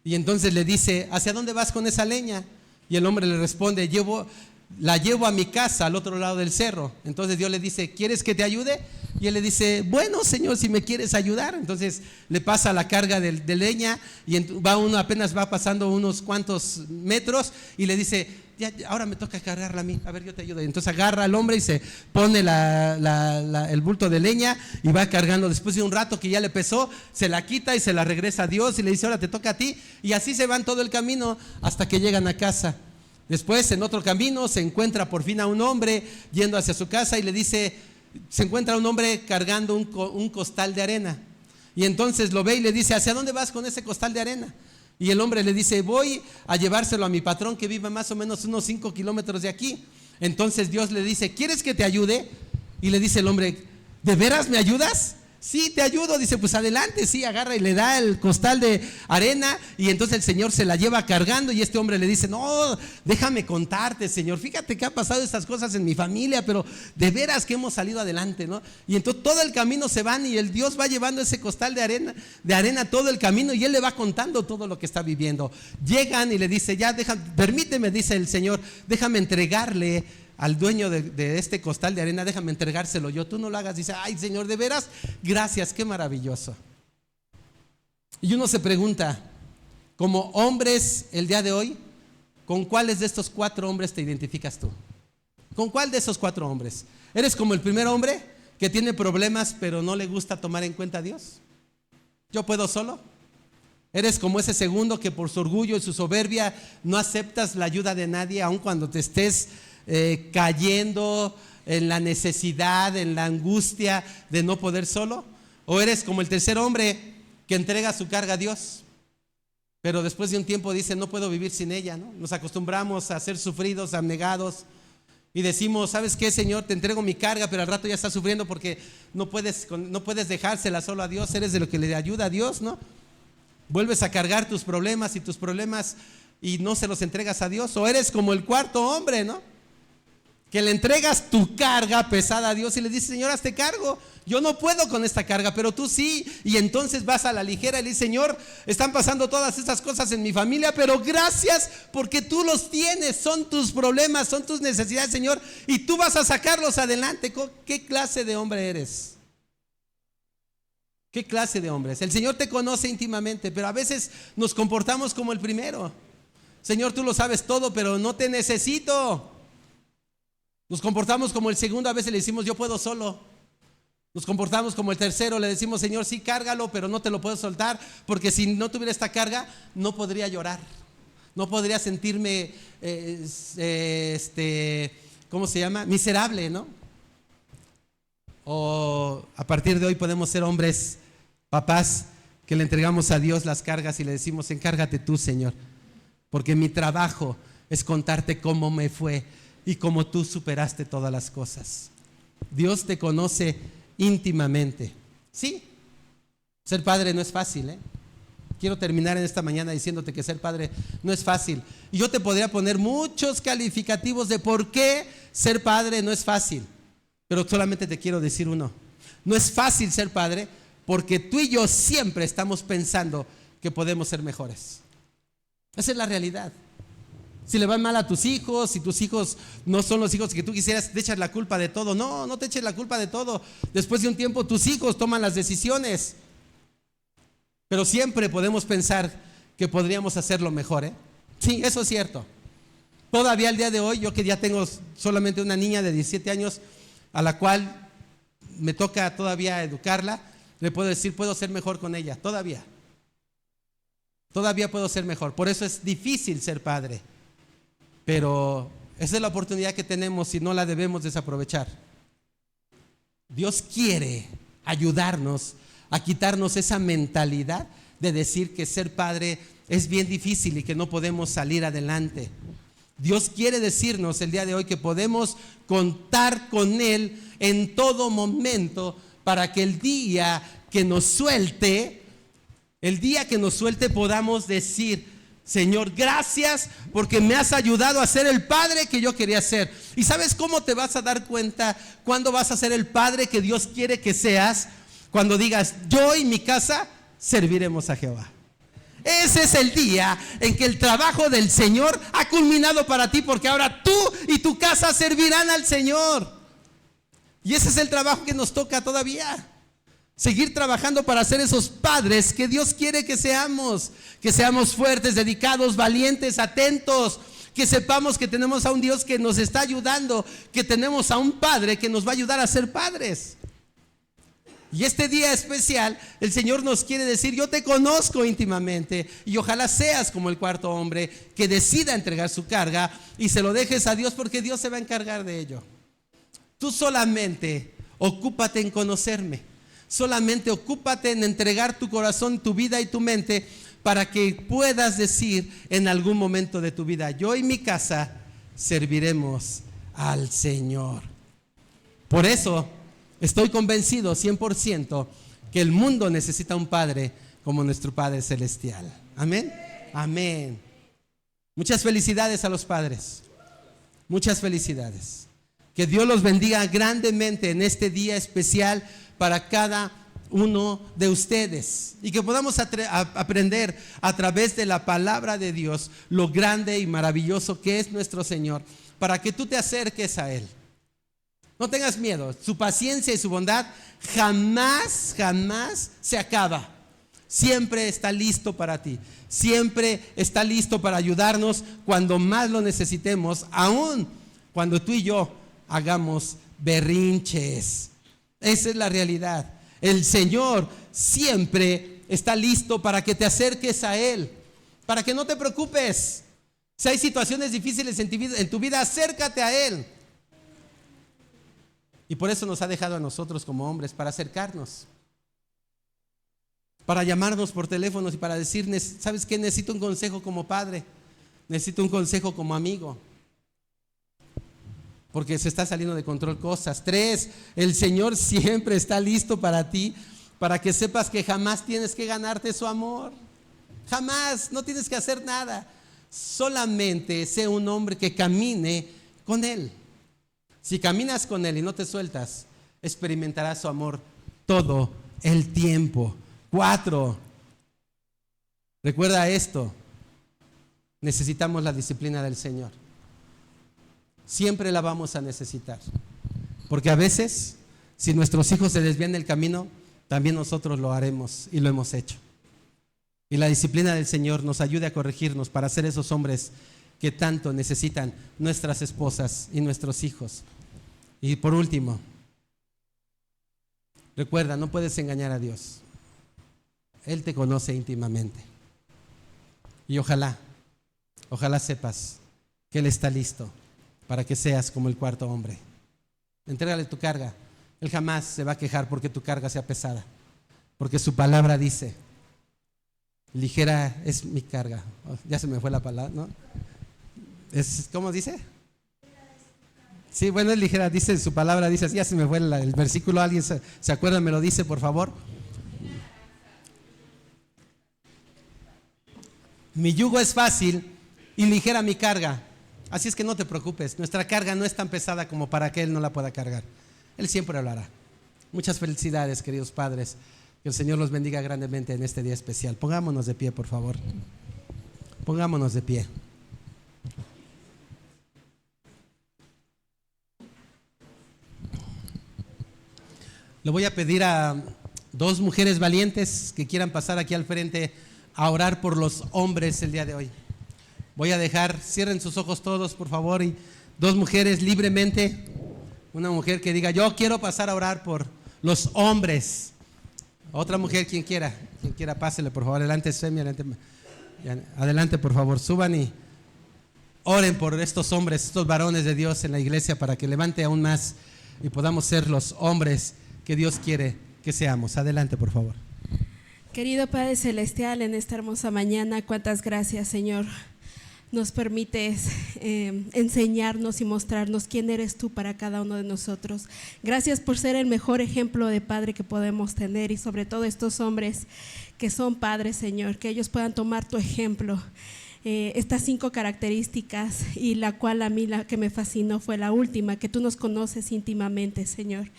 Y entonces le dice: ¿hacia dónde vas con esa leña? Y el hombre le responde: la llevo a mi casa al otro lado del cerro. Entonces Dios le dice: ¿quieres que te ayude? Y él le dice: bueno, Señor, si me quieres ayudar. Entonces le pasa la carga de leña y apenas va pasando unos cuantos metros y le dice: ya, ahora me toca cargarla a mí, a ver, yo te ayudo. Y entonces agarra al hombre y se pone el bulto de leña y va cargando. Después de un rato que ya le pesó, se la quita y se la regresa a Dios y le dice: ahora te toca a ti. Y así se van todo el camino hasta que llegan a casa. Después, en otro camino, se encuentra por fin a un hombre yendo hacia su casa y le dice: se encuentra un hombre cargando un costal de arena. Y entonces lo ve y le dice: ¿hacia dónde vas con ese costal de arena? Y el hombre le dice: voy a llevárselo a mi patrón que vive más o menos unos 5 kilómetros de aquí. Entonces Dios le dice: ¿quieres que te ayude? Y le dice el hombre: ¿de veras me ayudas? Sí, te ayudo. Dice: pues adelante. Sí, agarra y le da el costal de arena y entonces el Señor se la lleva cargando y este hombre le dice: no, déjame contarte, Señor, fíjate que ha pasado estas cosas en mi familia, pero de veras que hemos salido adelante, ¿no? Y entonces todo el camino se van y el Dios va llevando ese costal de arena todo el camino y él le va contando todo lo que está viviendo. Llegan y le dice: ya, permíteme, dice el Señor, déjame entregarle al dueño de este costal de arena, déjame entregárselo yo, tú no lo hagas. Dice: ay, Señor, de veras, gracias, qué maravilloso. Y uno se pregunta, como hombres el día de hoy, ¿con cuáles de estos 4 hombres te identificas tú? ¿Con cuál de esos 4 hombres? ¿Eres como el primer hombre que tiene problemas pero no le gusta tomar en cuenta a Dios? ¿Yo puedo solo? ¿Eres como ese segundo que por su orgullo y su soberbia no aceptas la ayuda de nadie aun cuando te estés cayendo en la necesidad, en la angustia de no poder solo? ¿O eres como el tercer hombre que entrega su carga a Dios, pero después de un tiempo dice: no puedo vivir sin ella, ¿no? Nos acostumbramos a ser sufridos, abnegados, y decimos, ¿sabes qué, Señor? Te entrego mi carga, pero al rato ya estás sufriendo porque no puedes dejársela solo a Dios. Eres de lo que le ayuda a Dios, ¿no? Vuelves a cargar tus problemas y no se los entregas a Dios. O eres como el cuarto hombre, ¿no? Que le entregas tu carga pesada a Dios y le dices, Señor, hazte cargo. Yo no puedo con esta carga, pero tú sí. Y entonces vas a la ligera y le dices, Señor, están pasando todas estas cosas en mi familia, pero gracias porque tú los tienes. Son tus problemas, son tus necesidades, Señor, y tú vas a sacarlos adelante. ¿Qué clase de hombre eres? ¿Qué clase de hombres? El Señor te conoce íntimamente, pero a veces nos comportamos como el primero. Señor, tú lo sabes todo, pero no te necesito. Nos comportamos como el segundo, a veces le decimos, yo puedo solo. Nos comportamos como el tercero, le decimos, Señor, sí, cárgalo, pero no te lo puedo soltar, porque si no tuviera esta carga, no podría llorar. No podría sentirme, ¿cómo se llama? Miserable, ¿no? O a partir de hoy podemos ser hombres, papás, que le entregamos a Dios las cargas y le decimos, encárgate tú, Señor, porque mi trabajo es contarte cómo me fue y cómo tú superaste todas las cosas. Dios te conoce íntimamente. Sí, ser padre no es fácil, ¿eh? Quiero terminar en esta mañana diciéndote que ser padre no es fácil. Y yo te podría poner muchos calificativos de por qué ser padre no es fácil. Pero solamente te quiero decir uno. No es fácil ser padre porque tú y yo siempre estamos pensando que podemos ser mejores. Esa es la realidad. Si le van mal a tus hijos, si tus hijos no son los hijos que tú quisieras, te echas la culpa de todo. No, no te eches la culpa de todo. Después de un tiempo tus hijos toman las decisiones. Pero siempre podemos pensar que podríamos hacerlo mejor, ¿eh? Sí, eso es cierto. Todavía al día de hoy, yo que ya tengo solamente una niña de 17 años, a la cual me toca todavía educarla, le puedo decir, puedo ser mejor con ella, todavía puedo ser mejor. Por eso es difícil ser padre, pero esa es la oportunidad que tenemos y no la debemos desaprovechar. Dios quiere ayudarnos a quitarnos esa mentalidad de decir que ser padre es bien difícil y que no podemos salir adelante. Dios quiere decirnos el día de hoy que podemos contar con Él en todo momento para que el día que nos suelte podamos decir, Señor, gracias porque me has ayudado a ser el padre que yo quería ser. ¿Y sabes cómo te vas a dar cuenta cuándo vas a ser el padre que Dios quiere que seas? Cuando digas, yo y mi casa serviremos a Jehová. Ese es el día en que el trabajo del Señor ha culminado para ti, porque ahora tú y tu casa servirán al Señor. Y ese es el trabajo que nos toca todavía. Seguir trabajando para ser esos padres que Dios quiere que seamos fuertes, dedicados, valientes, atentos, que sepamos que tenemos a un Dios que nos está ayudando, que tenemos a un Padre que nos va a ayudar a ser padres. Y este día especial, el Señor nos quiere decir, yo te conozco íntimamente y ojalá seas como el cuarto hombre que decida entregar su carga y se lo dejes a Dios, porque Dios se va a encargar de ello. Tú solamente ocúpate en conocerme, solamente ocúpate en entregar tu corazón, tu vida y tu mente para que puedas decir en algún momento de tu vida, yo y mi casa serviremos al Señor. Por eso estoy convencido 100% que el mundo necesita un padre como nuestro Padre Celestial. Amén. Amén. Muchas felicidades a los padres. Muchas felicidades. Que Dios los bendiga grandemente en este día especial para cada uno de ustedes. Y que podamos aprender a través de la palabra de Dios lo grande y maravilloso que es nuestro Señor, para que tú te acerques a Él. No tengas miedo, su paciencia y su bondad jamás se acaba. Siempre está listo para ti, siempre está listo para ayudarnos cuando más lo necesitemos, aun cuando tú y yo hagamos berrinches. Esa es la realidad. El Señor siempre está listo para que te acerques a Él, para que no te preocupes. Si hay situaciones difíciles en tu vida, acércate a Él. Y por eso nos ha dejado a nosotros como hombres, para acercarnos, para llamarnos por teléfonos y para decir, ¿sabes qué? Necesito un consejo como padre, necesito un consejo como amigo. porque se está saliendo de control cosas. 3, el Señor siempre está listo para ti, para que sepas que jamás tienes que ganarte su amor. Jamás, no tienes que hacer nada. Solamente sé un hombre que camine con Él. Si caminas con Él y no te sueltas, experimentarás su amor todo el tiempo. 4, recuerda esto: necesitamos la disciplina del Señor. Siempre la vamos a necesitar, porque a veces, si nuestros hijos se desvían del camino, también nosotros lo haremos y lo hemos hecho. Y la disciplina del Señor nos ayude a corregirnos para ser esos hombres que tanto necesitan nuestras esposas y nuestros hijos. Y por último, recuerda, no puedes engañar a Dios. Él te conoce íntimamente. Y ojalá sepas que Él está listo para que seas como el cuarto hombre. Entrégale tu carga. Él jamás se va a quejar porque tu carga sea pesada, porque su palabra dice: ligera es mi carga. Ya se me fue la palabra, ¿no? ¿Cómo dice? Sí, bueno, es ligera, dice su palabra, dice así. Ya se me fue el versículo. ¿Alguien se acuerda? ¿Me lo dice, por favor? Mi yugo es fácil y ligera mi carga. Así es que no te preocupes, nuestra carga no es tan pesada como para que Él no la pueda cargar. Él siempre lo hará. Muchas felicidades, queridos padres. Que el Señor los bendiga grandemente en este día especial. Pongámonos de pie, por favor. Pongámonos de pie. Le voy a pedir a 2 mujeres valientes que quieran pasar aquí al frente a orar por los hombres el día de hoy. Voy a dejar, cierren sus ojos todos, por favor, y 2 mujeres libremente. Una mujer que diga: yo quiero pasar a orar por los hombres. Otra mujer, quien quiera, pásele, por favor. Adelante, Semi, adelante, por favor. Suban y oren por estos hombres, estos varones de Dios en la iglesia, para que levante aún más y podamos ser los hombres que Dios quiere que seamos. Adelante, por favor. Querido Padre Celestial, en esta hermosa mañana, cuántas gracias, Señor. Nos permites enseñarnos y mostrarnos quién eres tú para cada uno de nosotros. Gracias por ser el mejor ejemplo de padre que podemos tener, y sobre todo estos hombres que son padres, Señor, que ellos puedan tomar tu ejemplo. Estas 5 características, y la cual a mí la que me fascinó fue la última, que tú nos conoces íntimamente, Señor.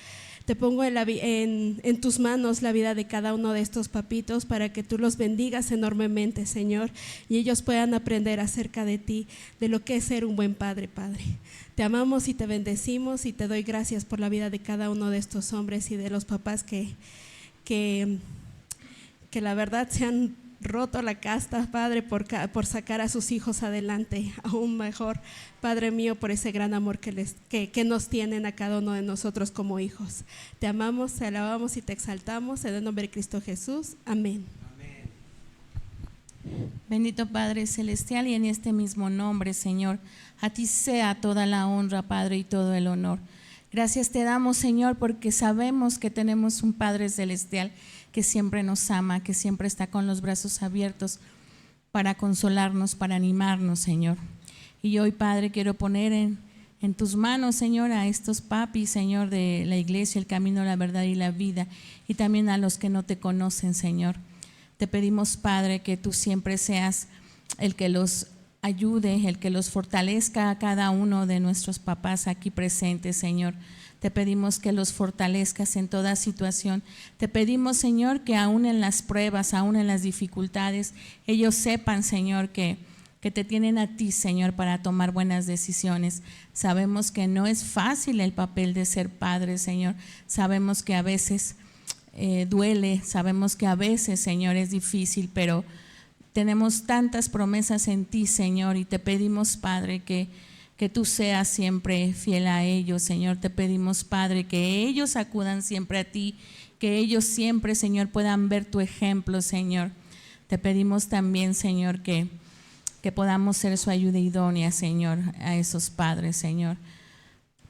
Te pongo en tus manos la vida de cada uno de estos papitos, para que tú los bendigas enormemente, Señor, y ellos puedan aprender acerca de ti, de lo que es ser un buen padre, Padre. Te amamos y te bendecimos, y te doy gracias por la vida de cada uno de estos hombres y de los papás que la verdad se han roto la casta, Padre, por sacar a sus hijos adelante, aún mejor, Padre mío, por ese gran amor que nos tienen a cada uno de nosotros como hijos. Te amamos, te alabamos y te exaltamos en el nombre de Cristo Jesús. Amén. Bendito Padre Celestial, y en este mismo nombre, Señor, a ti sea toda la honra, Padre, y todo el honor. Gracias te damos, Señor, porque sabemos que tenemos un Padre Celestial que siempre nos ama, que siempre está con los brazos abiertos para consolarnos, para animarnos, Señor. Y hoy, Padre, quiero poner en tus manos, Señor, a estos papis, Señor, de la iglesia, el camino, la verdad y la vida, y también a los que no te conocen, Señor. Te pedimos, Padre, que tú siempre seas el que los ayude, el que los fortalezca a cada uno de nuestros papás aquí presentes, Señor. Te pedimos que los fortalezcas en toda situación. Te pedimos, Señor, que aún en las pruebas, aún en las dificultades, ellos sepan, Señor, que te tienen a ti, Señor, para tomar buenas decisiones. Sabemos que no es fácil el papel de ser padre, Señor. Sabemos que a veces duele, sabemos que a veces, Señor, es difícil, pero tenemos tantas promesas en ti, Señor, y te pedimos, Padre, que tú seas siempre fiel a ellos, Señor. Te pedimos, Padre, que ellos acudan siempre a ti, que ellos siempre, Señor, puedan ver tu ejemplo, Señor. Te pedimos también, Señor, que podamos ser su ayuda idónea, Señor, a esos padres, Señor.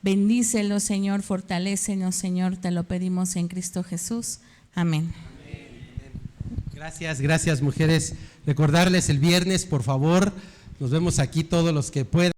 Bendícelos, Señor, fortalécenos, Señor, te lo pedimos en Cristo Jesús. Amén. Gracias, mujeres. Recordarles el viernes, por favor, nos vemos aquí todos los que puedan.